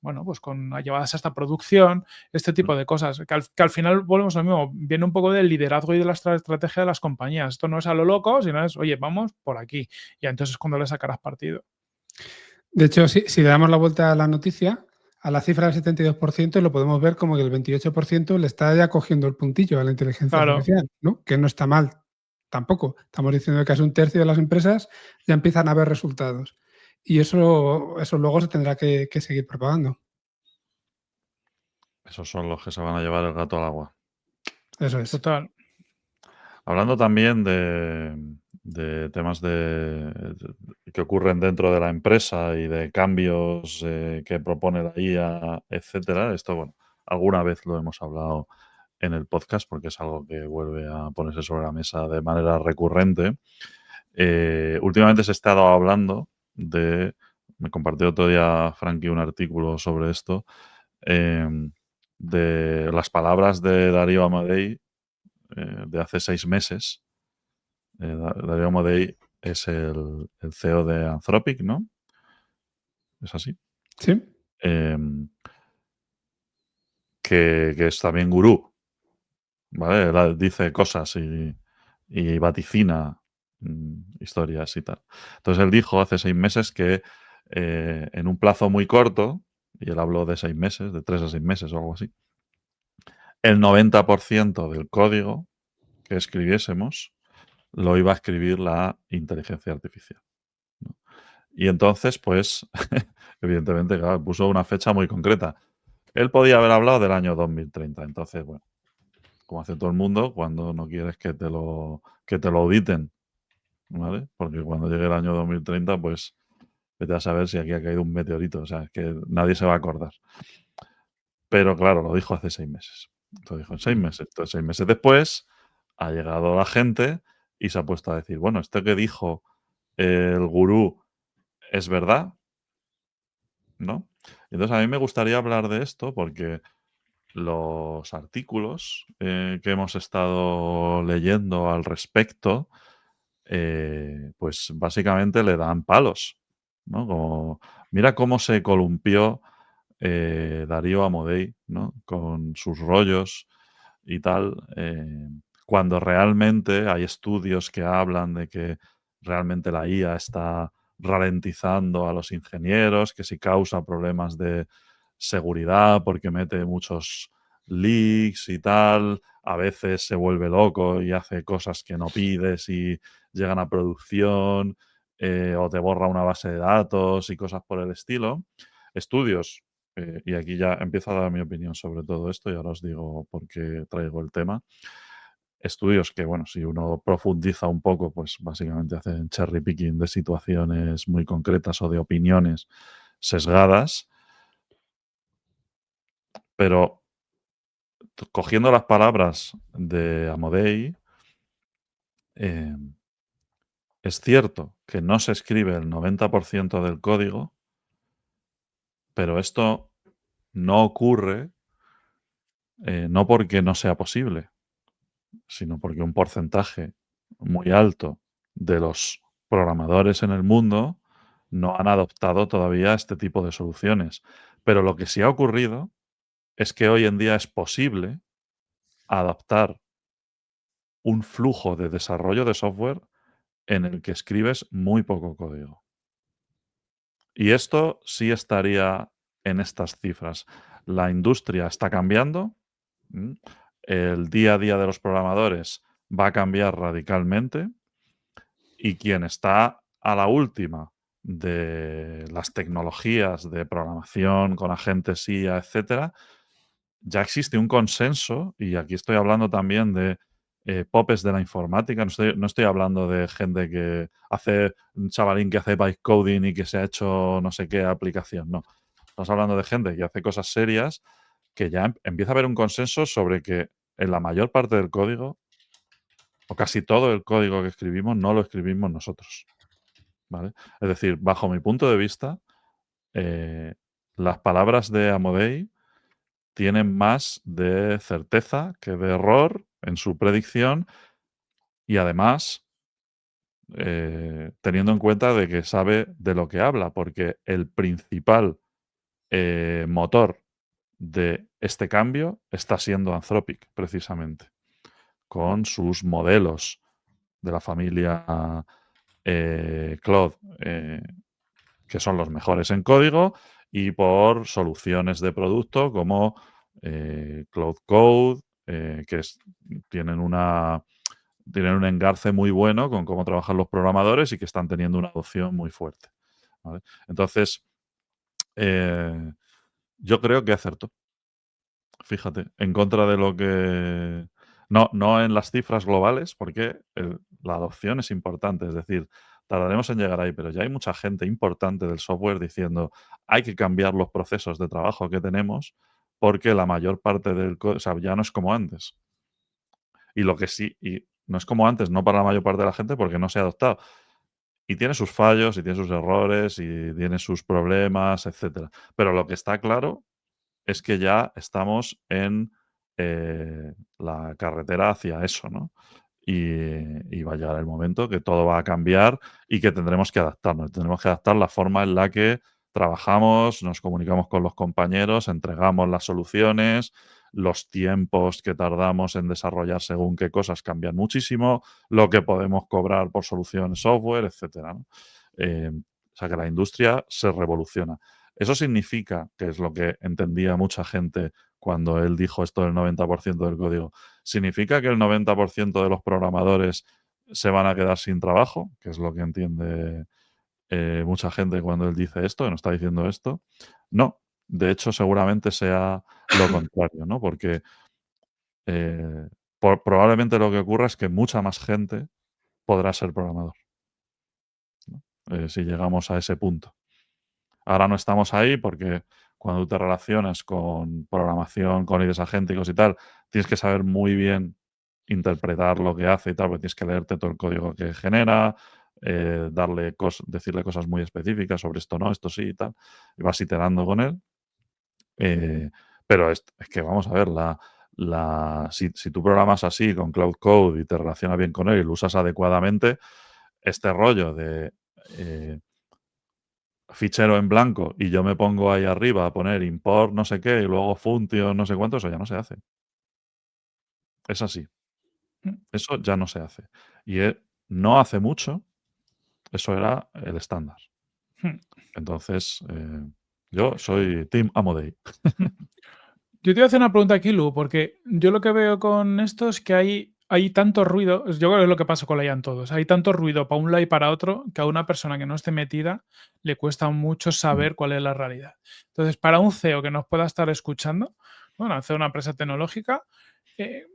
bueno, pues con llevadas a esta producción, este tipo de cosas, que al final volvemos a lo mismo, viene un poco del liderazgo y de la estrategia de las compañías. Esto no es a lo loco, sino es, oye, vamos por aquí. Y entonces es cuando le sacarás partido. De hecho, si le damos la vuelta a la noticia, a la cifra del 72% lo podemos ver como que el 28% le está ya cogiendo el puntillo a la inteligencia Claro, artificial, ¿no? Que no está mal tampoco. Estamos diciendo que casi un tercio de las empresas ya empiezan a ver resultados. Y eso luego se tendrá que seguir propagando. Esos son los que se van a llevar el gato al agua. Eso es. total. Hablando también de temas que ocurren dentro de la empresa y de cambios que propone la IA, etcétera. Esto, bueno, alguna vez lo hemos hablado en el podcast porque es algo que vuelve a ponerse sobre la mesa de manera recurrente. Últimamente se ha estado hablando me compartió otro día Frankie un artículo sobre esto, de las palabras de Darío Amadei de hace 6 meses. Darío Amadei es el CEO de Anthropic, ¿no? ¿Es así? Sí. Em, que es también gurú, ¿vale? Dice cosas y vaticina historias y tal. Entonces él dijo hace 6 meses que en un plazo muy corto, y él habló de 6 meses, de 3 a 6 meses o algo así, el 90% del código que escribiésemos lo iba a escribir la inteligencia artificial, ¿no? Y entonces, pues, evidentemente, claro, puso una fecha muy concreta. Él podía haber hablado del año 2030. Entonces, bueno, como hace todo el mundo, cuando no quieres que te lo auditen, ¿vale? Porque cuando llegue el año 2030, pues vete a saber si aquí ha caído un meteorito. O sea, es que nadie se va a acordar. Pero claro, lo dijo hace 6 meses. Entonces dijo en 6 meses. Entonces, 6 meses después, ha llegado la gente y se ha puesto a decir, bueno, esto que dijo el gurú es verdad, ¿no? Entonces, a mí me gustaría hablar de esto porque los artículos que hemos estado leyendo al respecto, pues básicamente le dan palos, ¿no? Como, mira cómo se columpió Darío Amodei, ¿no? Con sus rollos y tal, cuando realmente hay estudios que hablan de que realmente la IA está ralentizando a los ingenieros, que si causa problemas de seguridad porque mete muchos leaks y tal, a veces se vuelve loco y hace cosas que no pides y llegan a producción, o te borra una base de datos y cosas por el estilo. Estudios, y aquí ya empiezo a dar mi opinión sobre todo esto y ahora os digo por qué traigo el tema. Estudios que, bueno, si uno profundiza un poco, pues básicamente hacen cherry picking de situaciones muy concretas o de opiniones sesgadas, pero cogiendo las palabras de Amodei, eh, es cierto que no se escribe el 90% del código, pero esto no ocurre no porque no sea posible, sino porque un porcentaje muy alto de los programadores en el mundo no han adoptado todavía este tipo de soluciones. Pero lo que sí ha ocurrido es que hoy en día es posible adaptar un flujo de desarrollo de software en el que escribes muy poco código. Y esto sí estaría en estas cifras. La industria está cambiando, ¿m? El día a día de los programadores va a cambiar radicalmente y quien está a la última de las tecnologías de programación con agentes IA, etcétera, ya existe un consenso, y aquí estoy hablando también de popes de la informática, no estoy hablando de gente que hace, un chavalín que hace bytecoding y que se ha hecho no sé qué aplicación, no. Estamos hablando de gente que hace cosas serias, que ya empieza a haber un consenso sobre que en la mayor parte del código, o casi todo el código que escribimos, no lo escribimos nosotros, ¿vale? Es decir, bajo mi punto de vista, eh, las palabras de Amodei tienen más de certeza que de error en su predicción y además, teniendo en cuenta de que sabe de lo que habla, porque el principal, motor de este cambio está siendo Anthropic, precisamente, con sus modelos de la familia, Claude, que son los mejores en código, y por soluciones de producto como Cloud Code, tienen tienen un engarce muy bueno con cómo trabajan los programadores y que están teniendo una adopción muy fuerte. ¿Vale? Entonces, eh, yo creo que acertó. Fíjate, en contra de lo que... No en las cifras globales, porque la adopción es importante, es decir, tardaremos en llegar ahí, pero ya hay mucha gente importante del software diciendo hay que cambiar los procesos de trabajo que tenemos porque la mayor parte del código, o sea, ya no es como antes. Y lo que sí, y no es como antes, no para la mayor parte de la gente porque no se ha adoptado. Y tiene sus fallos, y tiene sus errores, y tiene sus problemas, etcétera. Pero lo que está claro es que ya estamos en la carretera hacia eso, ¿no? Y va a llegar el momento que todo va a cambiar y que tendremos que adaptarnos. Tendremos que adaptar la forma en la que trabajamos, nos comunicamos con los compañeros, entregamos las soluciones, los tiempos que tardamos en desarrollar según qué cosas cambian muchísimo, lo que podemos cobrar por soluciones software, etcétera, ¿no? O sea que la industria se revoluciona. Eso significa, que es lo que entendía mucha gente cuando él dijo esto del 90% del código, ¿significa que el 90% de los programadores se van a quedar sin trabajo? Que es lo que entiende mucha gente cuando él dice esto, que no está diciendo esto. No, de hecho seguramente sea lo contrario, ¿no? Porque probablemente lo que ocurra es que mucha más gente podrá ser programador, ¿no? Si llegamos a ese punto. Ahora no estamos ahí porque cuando tú te relacionas con programación, con IDEs agénticos y tal, tienes que saber muy bien interpretar lo que hace y tal, porque tienes que leerte todo el código que genera, decirle cosas muy específicas sobre esto no, esto sí y tal, y vas iterando con él. Pero es que vamos a ver, si tú programas así con Cloud Code y te relacionas bien con él y lo usas adecuadamente, este rollo de fichero en blanco y yo me pongo ahí arriba a poner import no sé qué y luego function no sé cuánto, eso ya no se hace. Es así. Mm, Eso ya no se hace. Y no hace mucho, eso era el estándar. mm, Entonces, yo soy Team Amodei. mm. Yo te voy a hacer una pregunta aquí, Lu, porque yo lo que veo con esto es que hay tanto ruido, yo creo que es lo que pasa con la IA en todos, hay tanto ruido para un lado y para otro que a una persona que no esté metida le cuesta mucho Mm, saber cuál es la realidad. Entonces, para un CEO que nos pueda estar escuchando, bueno, CEO de una empresa tecnológica,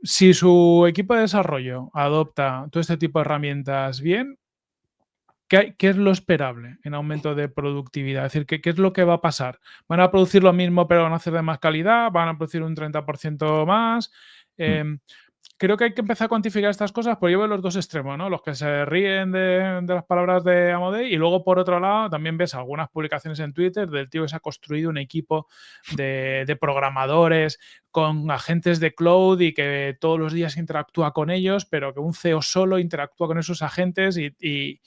si su equipo de desarrollo adopta todo este tipo de herramientas bien, ¿qué es lo esperable en aumento de productividad? Es decir, ¿qué es lo que va a pasar? ¿Van a producir lo mismo, pero van a hacer de más calidad? ¿Van a producir un 30% más? mm. Em, creo que hay que empezar a cuantificar estas cosas, porque yo veo los dos extremos, ¿no? Los que se ríen de las palabras de Amodei y luego, por otro lado, también ves algunas publicaciones en Twitter del tío que se ha construido un equipo de programadores con agentes de cloud y que todos los días interactúa con ellos, pero que un CEO solo interactúa con esos agentes y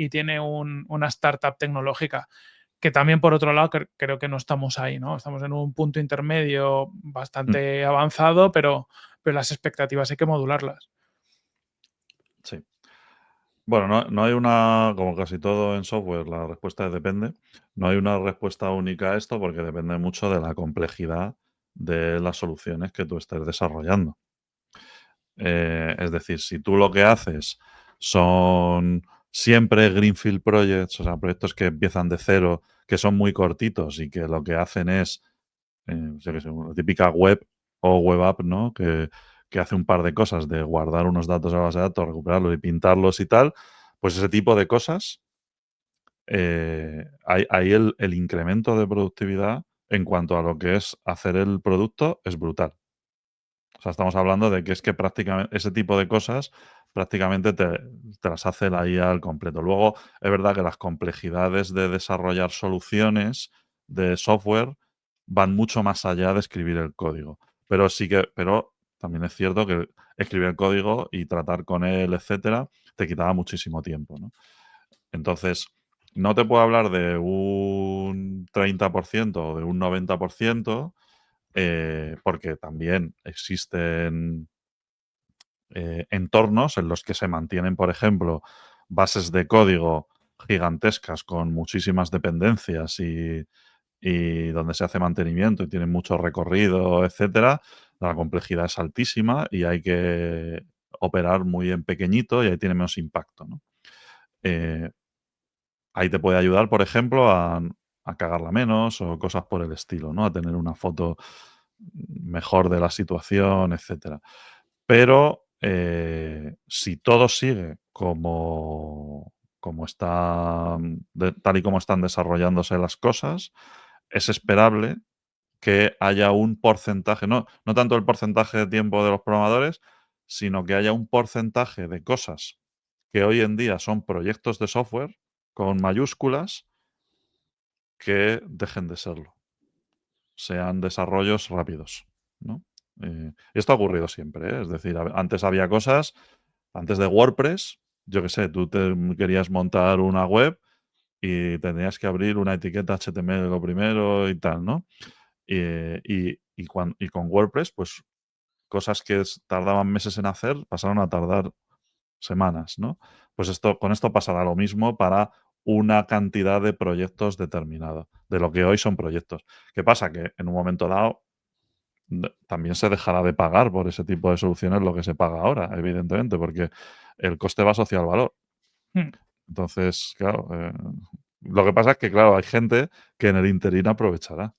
tiene una startup tecnológica. Que también, por otro lado, creo que no estamos ahí, ¿no? Estamos en un punto intermedio bastante avanzado, pero las expectativas hay que modularlas. Sí. Bueno, no hay una, como casi todo en software, la respuesta es depende. No hay una respuesta única a esto porque depende mucho de la complejidad de las soluciones que tú estés desarrollando. Es decir, si tú lo que haces son siempre greenfield projects, o sea, proyectos que empiezan de cero, que son muy cortitos y que lo que hacen es, yo qué sé, una típica web o web app, ¿no? Que hace un par de cosas de guardar unos datos a la base de datos, recuperarlos y pintarlos y tal, pues ese tipo de cosas, ahí el incremento de productividad en cuanto a lo que es hacer el producto es brutal. O sea, estamos hablando de que es que prácticamente ese tipo de cosas prácticamente te las hace la IA al completo. Luego, es verdad que las complejidades de desarrollar soluciones de software van mucho más allá de escribir el código. Pero también es cierto que escribir el código y tratar con él, etcétera, te quitaba muchísimo tiempo, ¿no? Entonces, no te puedo hablar de un 30% o de un 90%, porque también existen entornos en los que se mantienen, por ejemplo, bases de código gigantescas con muchísimas dependencias y donde se hace mantenimiento y tienen mucho recorrido, etcétera. La complejidad es altísima y hay que operar muy en pequeñito y ahí tiene menos impacto, ¿no? Eh, Ahí te puede ayudar, por ejemplo, a cagarla menos o cosas por el estilo, ¿no? A tener una foto mejor de la situación, etcétera. Pero, si todo sigue como está, tal y como están desarrollándose las cosas, es esperable que haya un porcentaje, no tanto el porcentaje de tiempo de los programadores, sino que haya un porcentaje de cosas que hoy en día son proyectos de software con mayúsculas que dejen de serlo, sean desarrollos rápidos, ¿no? Esto ha ocurrido siempre, ¿eh? Es decir, antes había cosas, antes de WordPress, yo qué sé, tú te querías montar una web y tenías que abrir una etiqueta HTML lo primero y tal, ¿no? Y con WordPress, pues cosas que tardaban meses en hacer pasaron a tardar semanas, ¿no? Pues con esto pasará lo mismo para una cantidad de proyectos determinada, de lo que hoy son proyectos. ¿Qué pasa? Que en un momento dado también se dejará de pagar por ese tipo de soluciones lo que se paga ahora, evidentemente, porque el coste va asociado al valor. Mm, Entonces, claro, lo que pasa es que, claro, hay gente que en el interín aprovechará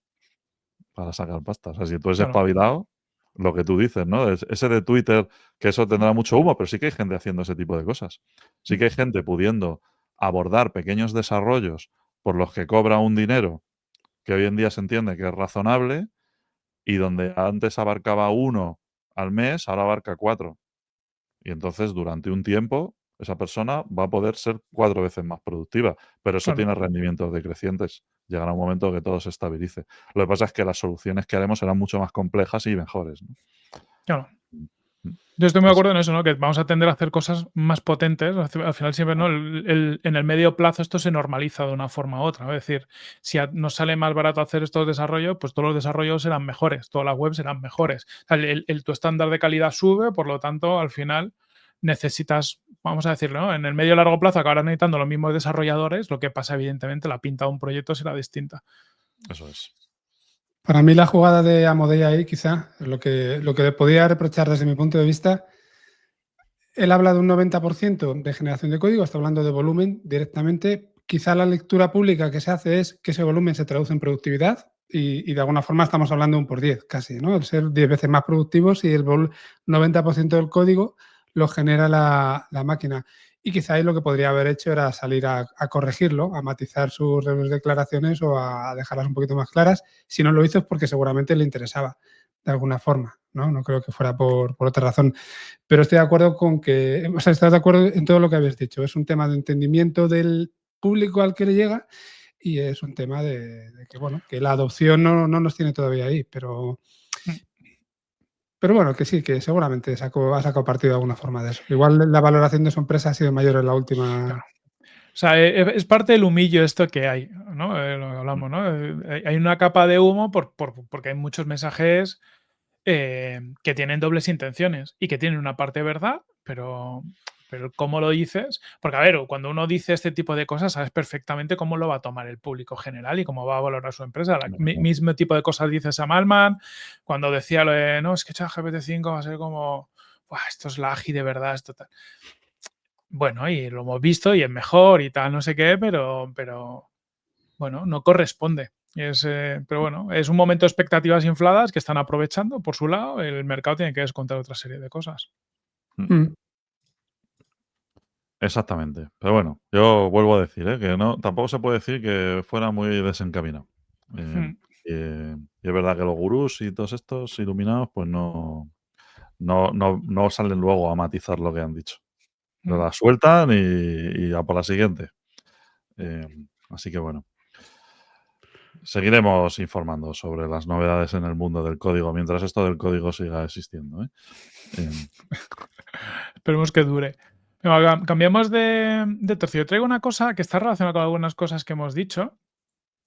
para sacar pasta. O sea, si tú eres claro. espabilado, lo que tú dices, ¿no? Ese de Twitter, que eso tendrá mucho humo, pero sí que hay gente haciendo ese tipo de cosas. Sí que hay gente pudiendo abordar pequeños desarrollos por los que cobra un dinero que hoy en día se entiende que es razonable y donde antes abarcaba uno al mes, ahora abarca cuatro. Y entonces, durante un tiempo, esa persona va a poder ser 4 veces más productiva, pero eso Claro, tiene rendimientos decrecientes. Llegará un momento que todo se estabilice. Lo que pasa es que las soluciones que haremos serán mucho más complejas y mejores, ¿no? claro. Mm, mm. Yo estoy muy de Es acuerdo en eso, ¿no? Que vamos a tender a hacer cosas más potentes. Al final siempre, ¿no? En el medio plazo esto se normaliza de una forma u otra, ¿no? Es decir, si nos sale más barato hacer estos desarrollos, pues todos los desarrollos serán mejores, todas las webs serán mejores. O sea, tu estándar de calidad sube, por lo tanto, al final necesitas, vamos a decirlo, ¿no? En el medio y largo plazo acabarás necesitando los mismos desarrolladores, lo que pasa, evidentemente, la pinta de un proyecto será distinta. eso es. Para mí la jugada de Amodei ahí, quizá, lo que le podía reprochar desde mi punto de vista, él habla de un 90% de generación de código, está hablando de volumen directamente. Quizá la lectura pública que se hace es que ese volumen se traduce en productividad y de alguna forma estamos hablando de un por 10 casi, ¿no? El ser 10 veces más productivos y el 90% del código lo genera la máquina. Y quizá ahí lo que podría haber hecho era salir a corregirlo, a matizar sus declaraciones o a dejarlas un poquito más claras. Si no lo hizo es porque seguramente le interesaba. de alguna forma, ¿no? No creo que fuera por otra razón. Pero estoy de acuerdo con que, o sea, estás de acuerdo en todo lo que habías dicho. Es un tema de entendimiento del público al que le llega y es un tema de que, bueno, que la adopción no nos tiene todavía ahí, Mm, pero bueno, que sí, que seguramente ha sacado partido de alguna forma de eso. Igual la valoración de su empresa ha sido mayor en la claro. última. O sea, es parte del humillo esto que hay, ¿no? Lo que hablamos, ¿no? Hay una capa de humo porque hay muchos mensajes que tienen dobles intenciones y que tienen una parte de verdad, pero cómo lo dices, porque a ver, cuando uno dice este tipo de cosas, sabes perfectamente cómo lo va a tomar el público general y cómo va a valorar su empresa. Mismo tipo de cosas dice Sam Altman cuando decía lo de, no, es que ChatGPT 5 va a ser como, "Buah, esto es la AGI de verdad, esto tal". Bueno, y lo hemos visto y es mejor y tal, no sé qué, pero bueno, no corresponde. Pero bueno, es un momento de expectativas infladas que están aprovechando por su lado. El mercado tiene que descontar otra serie de cosas. Mm, Exactamente. Pero bueno, yo vuelvo a decir, que no, tampoco se puede decir que fuera muy desencaminado. Eh, Mm, y es verdad que los gurús y todos estos iluminados, pues no salen luego a matizar lo que han dicho. Lo mm. la sueltan y a por la siguiente. Así que bueno, seguiremos informando sobre las novedades en el mundo del código, mientras esto del código siga existiendo, ¿eh? Em, Esperemos que dure. Venga, cambiamos de tercio. Yo traigo una cosa que está relacionada con algunas cosas que hemos dicho.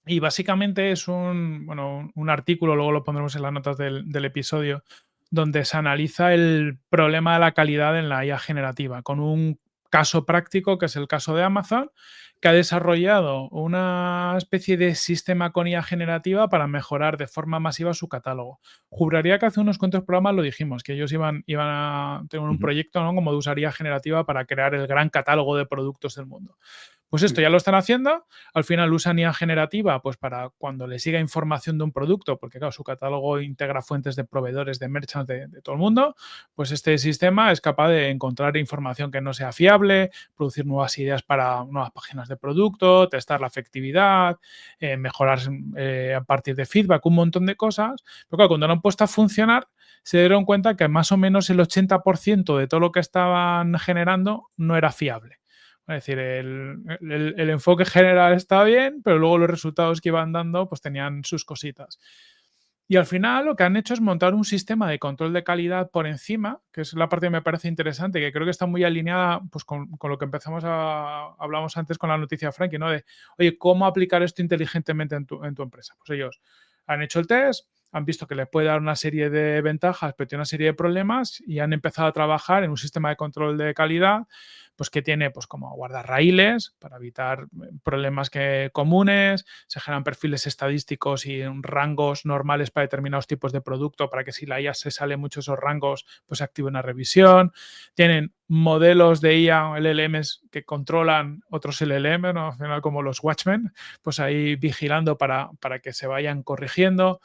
Y básicamente es un artículo, luego lo pondremos en las notas del episodio, donde se analiza el problema de la calidad en la IA generativa, con un caso práctico, que es el caso de Amazon, que ha desarrollado una especie de sistema con IA generativa para mejorar de forma masiva su catálogo. Juraría que hace unos cuantos programas lo dijimos, que ellos iban a tener un ujú, proyecto, ¿no?, como de usar IA generativa para crear el gran catálogo de productos del mundo. Pues esto mm, ya lo están haciendo. Al final usan IA generativa, pues para cuando le siga información de un producto, porque claro, su catálogo integra fuentes de proveedores, de merchants, de todo el mundo, pues este sistema es capaz de encontrar información que no sea fiable, producir nuevas ideas para nuevas páginas de producto, testar la efectividad, mejorar a partir de feedback, un montón de cosas. Pero claro, cuando lo han puesto a funcionar, se dieron cuenta que más o menos el 80% de todo lo que estaban generando no era fiable. Es decir, el enfoque general está bien, pero luego los resultados que iban dando pues tenían sus cositas. Y al final lo que han hecho es montar un sistema de control de calidad por encima, que es la parte que me parece interesante, que creo que está muy alineada pues, con lo que hablamos antes con la noticia de Frankie, ¿no? De, oye, ¿cómo aplicar esto inteligentemente en tu empresa? Pues ellos han hecho el test, han visto que les puede dar una serie de ventajas, pero tiene una serie de problemas y han empezado a trabajar en un sistema de control de calidad pues que tiene pues como guardar raíles para evitar problemas comunes, se generan perfiles estadísticos y rangos normales para determinados tipos de producto para que si la IA se sale mucho de esos rangos, pues se active una revisión. Tienen modelos de IA, LLMs que controlan otros LLM, ¿no? Al final como los Watchmen, pues ahí vigilando para que se vayan corrigiendo.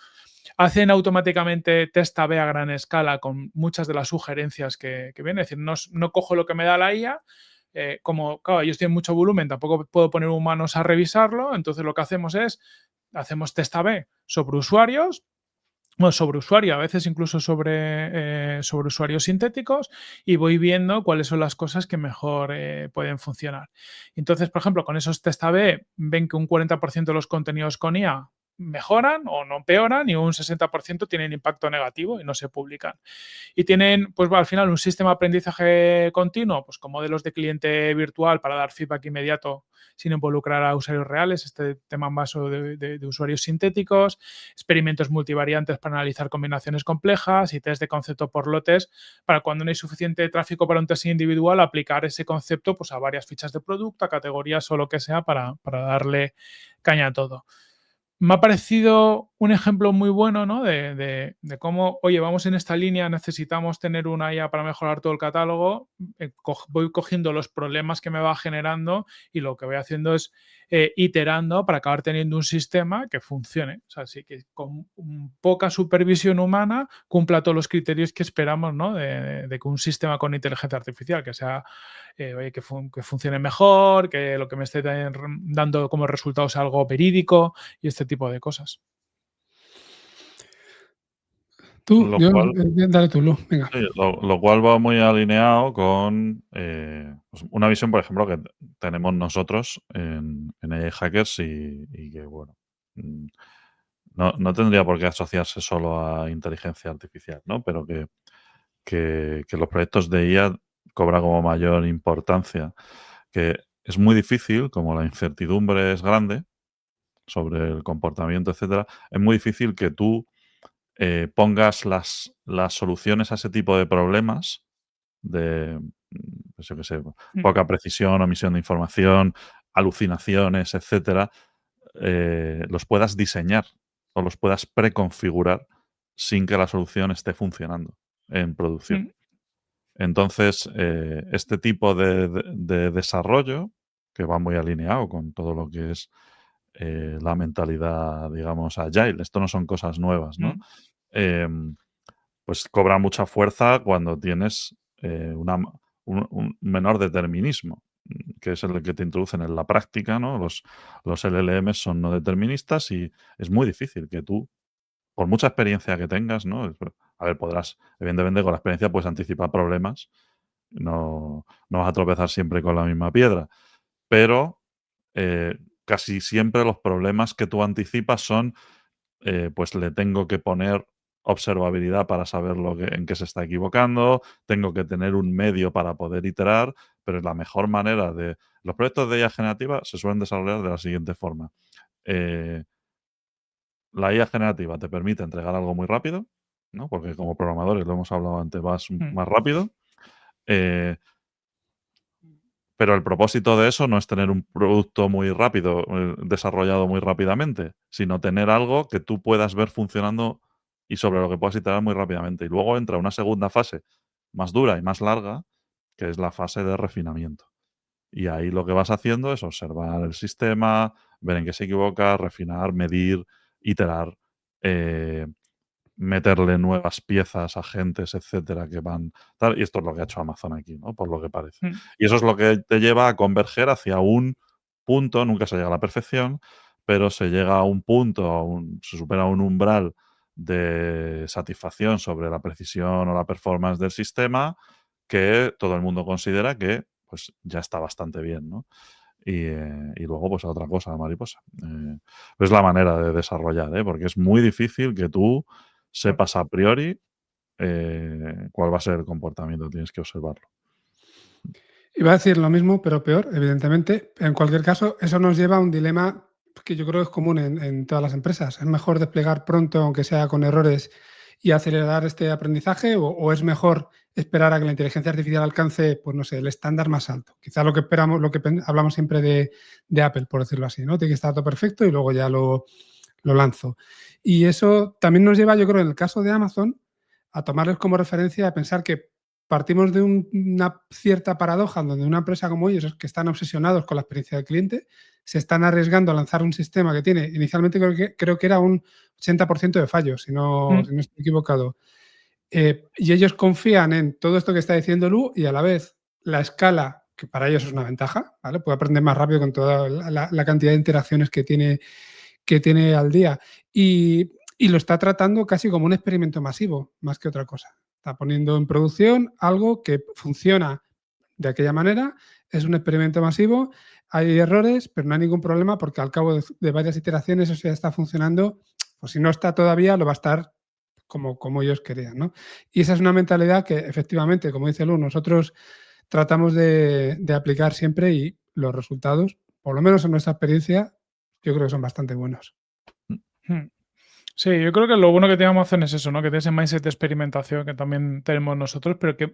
Hacen automáticamente test A/B a gran escala con muchas de las sugerencias que vienen. Es decir, no cojo lo que me da la IA, como claro, ellos tienen mucho volumen, tampoco puedo poner humanos a revisarlo, entonces lo que hacemos test A/B sobre usuarios, bueno, sobre usuario, a veces incluso sobre usuarios sintéticos, y voy viendo cuáles son las cosas que mejor pueden funcionar. Entonces, por ejemplo, con esos test A/B ven que un 40% de los contenidos con IA mejoran o no empeoran y un 60% tienen impacto negativo y no se publican. Y tienen, pues al final, un sistema de aprendizaje continuo, pues con modelos de cliente virtual para dar feedback inmediato sin involucrar a usuarios reales, este tema más de usuarios sintéticos, experimentos multivariantes para analizar combinaciones complejas y test de concepto por lotes para cuando no hay suficiente tráfico para un test individual, aplicar ese concepto pues, a varias fichas de producto, a categorías o lo que sea para darle caña a todo. Me ha parecido un ejemplo muy bueno, ¿no? De cómo, oye, vamos en esta línea, necesitamos tener una IA para mejorar todo el catálogo. Voy cogiendo los problemas que me va generando y lo que voy haciendo es iterando para acabar teniendo un sistema que funcione. O sea, sí que con poca supervisión humana cumpla todos los criterios que esperamos, ¿no? De que un sistema con inteligencia artificial, que sea oye, que funcione mejor, que lo que me esté dando como resultado sea algo verídico y este tipo de cosas. Tú, Lo yo, cual dale tú, Lu, venga. Sí, lo cual va muy alineado con pues una visión, por ejemplo, que tenemos nosotros en AI Hackers y que, bueno, mm, no tendría por qué asociarse solo a inteligencia artificial, ¿no? Pero que los proyectos de IA cobran como mayor importancia, que es muy difícil, como la incertidumbre es grande sobre el comportamiento, etcétera, es muy difícil que tú pongas las soluciones a ese tipo de problemas de, pues yo qué sé, Mm, poca precisión, omisión de información, alucinaciones, etcétera, los puedas diseñar o los puedas preconfigurar sin que la solución esté funcionando en producción. mm, Entonces, este tipo de desarrollo, que va muy alineado con todo lo que es la mentalidad, digamos, agile, esto no son cosas nuevas, ¿no? mm, Em, pues cobra mucha fuerza cuando tienes un menor determinismo, que es el que te introducen en la práctica, ¿no? Los LLMs son no deterministas y es muy difícil que tú, por mucha experiencia que tengas, ¿no? A ver, podrás, evidentemente, con la experiencia puedes anticipar problemas, no vas a tropezar siempre con la misma piedra, pero casi siempre los problemas que tú anticipas son pues le tengo que poner observabilidad para saber en qué se está equivocando, tengo que tener un medio para poder iterar, pero la mejor manera de... Los proyectos de IA generativa se suelen desarrollar de la siguiente forma. Eh, la IA generativa te permite entregar algo muy rápido, ¿no? Porque como programadores, lo hemos hablado antes, vas mm, más rápido. eh, Pero el propósito de eso no es tener un producto muy rápido, desarrollado muy rápidamente, sino tener algo que tú puedas ver funcionando y sobre lo que puedas iterar muy rápidamente. Y luego entra una segunda fase más dura y más larga, que es la fase de refinamiento. Y ahí lo que vas haciendo es observar el sistema, ver en qué se equivoca, refinar, medir, iterar, eh, meterle nuevas piezas, agentes, etcétera, que van tal, y esto es lo que ha hecho Amazon aquí, ¿no? Por lo que parece. mm, Y eso es lo que te lleva a converger hacia un punto, nunca se llega a la perfección, pero se llega a un punto, se supera un umbral de satisfacción sobre la precisión o la performance del sistema que todo el mundo considera que, pues, ya está bastante bien, ¿no? Y luego, pues, a otra cosa, la mariposa. Es la manera de desarrollar, ¿eh? Porque es muy difícil que tú sepas a priori, cuál va a ser el comportamiento, tienes que observarlo. Iba a decir lo mismo, pero peor, evidentemente. En cualquier caso, eso nos lleva a un dilema que yo creo que es común en todas las empresas. ¿Es mejor desplegar pronto, aunque sea con errores, y acelerar este aprendizaje? ¿O es mejor esperar a que la inteligencia artificial alcance, pues no sé, el estándar más alto? Quizá lo que esperamos, hablamos siempre de Apple, por decirlo así, ¿no? Tiene que estar todo perfecto y luego ya lo lanzo. Y eso también nos lleva, yo creo, en el caso de Amazon, a tomarles como referencia, a pensar que partimos de una cierta paradoja en donde una empresa como ellos, que están obsesionados con la experiencia del cliente, se están arriesgando a lanzar un sistema que tiene, inicialmente creo que era un 80% de fallos, mm, si no estoy equivocado. Y ellos confían en todo esto que está diciendo Lu y a la vez la escala, que para ellos es una ventaja, ¿vale? Puede aprender más rápido con toda la cantidad de interacciones que tiene al día. Y lo está tratando casi como un experimento masivo, más que otra cosa. Está poniendo en producción algo que funciona de aquella manera, es un experimento masivo, hay errores, pero no hay ningún problema porque al cabo de varias iteraciones eso ya está funcionando, pues si no está todavía, lo va a estar como ellos querían, ¿no? Y esa es una mentalidad que efectivamente, como dice Lu, nosotros tratamos de aplicar siempre y los resultados, por lo menos en nuestra experiencia, yo creo que son bastante buenos. mm. Sí, yo creo que lo bueno que tiene Amazon es eso, ¿no? Que tiene ese mindset de experimentación que también tenemos nosotros, pero que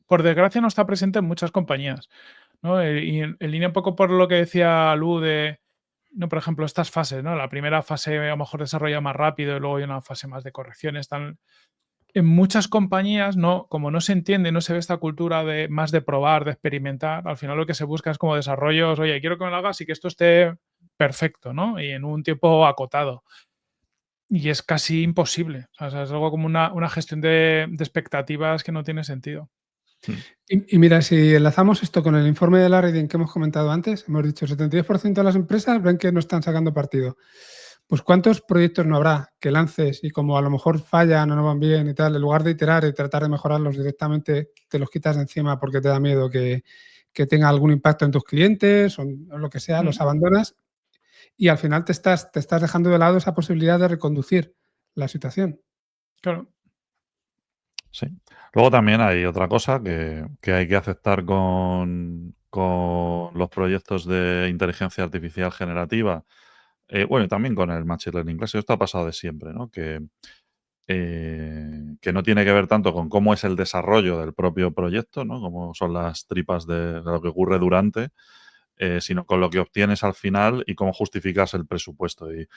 por desgracia no está presente en muchas compañías, ¿no? Y en línea un poco por lo que decía Lu de, no, por ejemplo, estas fases, ¿no? La primera fase a lo mejor desarrolla más rápido y luego hay una fase más de correcciones. En muchas compañías, no, como no se entiende, no se ve esta cultura de más de probar, de experimentar, al final lo que se busca es como desarrollos, oye, quiero que me lo hagas y que esto esté perfecto, ¿no? Y en un tiempo acotado. Y es casi imposible. O sea, es algo como una gestión de expectativas que no tiene sentido. Mm. Y mira, si enlazamos esto con el informe de la Reading que hemos comentado antes, hemos dicho 72% de las empresas ven que no están sacando partido. pues ¿cuántos proyectos no habrá que lances y como a lo mejor fallan o no van bien y tal, en lugar de iterar y tratar de mejorarlos directamente, te los quitas de encima porque te da miedo que tenga algún impacto en tus clientes o lo que sea, los abandonas y al final te estás dejando de lado esa posibilidad de reconducir la situación. Claro. Sí. Luego también hay otra cosa que hay que aceptar con los proyectos de inteligencia artificial generativa, bueno, y también con el Machine Learning Clásico. Esto ha pasado de siempre, ¿no? Que no tiene que ver tanto con cómo es el desarrollo del propio proyecto, ¿no? Cómo son las tripas de lo que ocurre durante, sino con lo que obtienes al final y cómo justificas el presupuesto. Y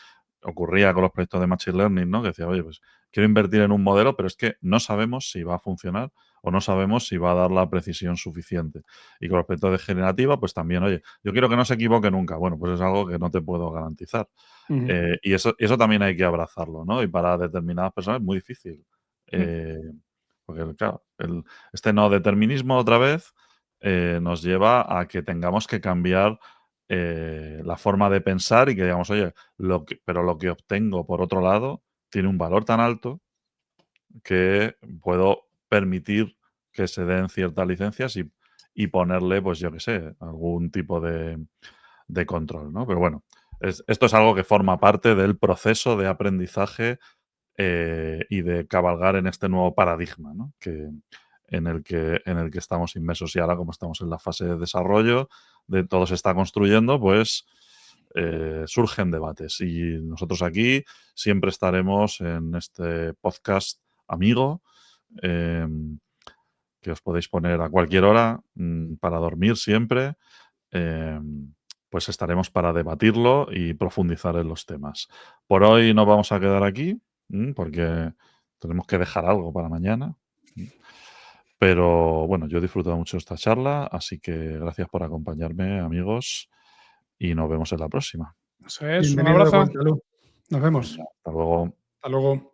ocurría con los proyectos de Machine Learning, ¿no? Que decía, oye, pues quiero invertir en un modelo, pero es que no sabemos si va a funcionar o no sabemos si va a dar la precisión suficiente. Y con los proyectos de generativa, pues también, oye, yo quiero que no se equivoque nunca. Bueno, pues es algo que no te puedo garantizar. Ujú. Y eso también hay que abrazarlo, ¿no? Y para determinadas personas es muy difícil. Mm. Eh, porque, claro, este no determinismo otra vez nos lleva a que tengamos que cambiar la forma de pensar y que digamos, oye, pero lo que obtengo por otro lado tiene un valor tan alto que puedo permitir que se den ciertas licencias y ponerle, pues yo qué sé, algún tipo de control, ¿no? Pero bueno, esto es algo que forma parte del proceso de aprendizaje y de cabalgar en este nuevo paradigma, ¿no? En el que estamos inmersos. Y ahora, como estamos en la fase de desarrollo, de todo se está construyendo, pues surgen debates. Y nosotros aquí siempre estaremos en este podcast amigo, em, que os podéis poner a cualquier hora para dormir siempre. em, pues estaremos para debatirlo y profundizar en los temas. Por hoy nos vamos a quedar aquí, porque tenemos que dejar algo para mañana. Pero bueno, yo he disfrutado mucho esta charla, así que gracias por acompañarme, amigos, y nos vemos en la próxima. Eso es. Un Bienvenido de abrazo. vuelta, Lu. Nos vemos. Venga, hasta luego. Hasta luego.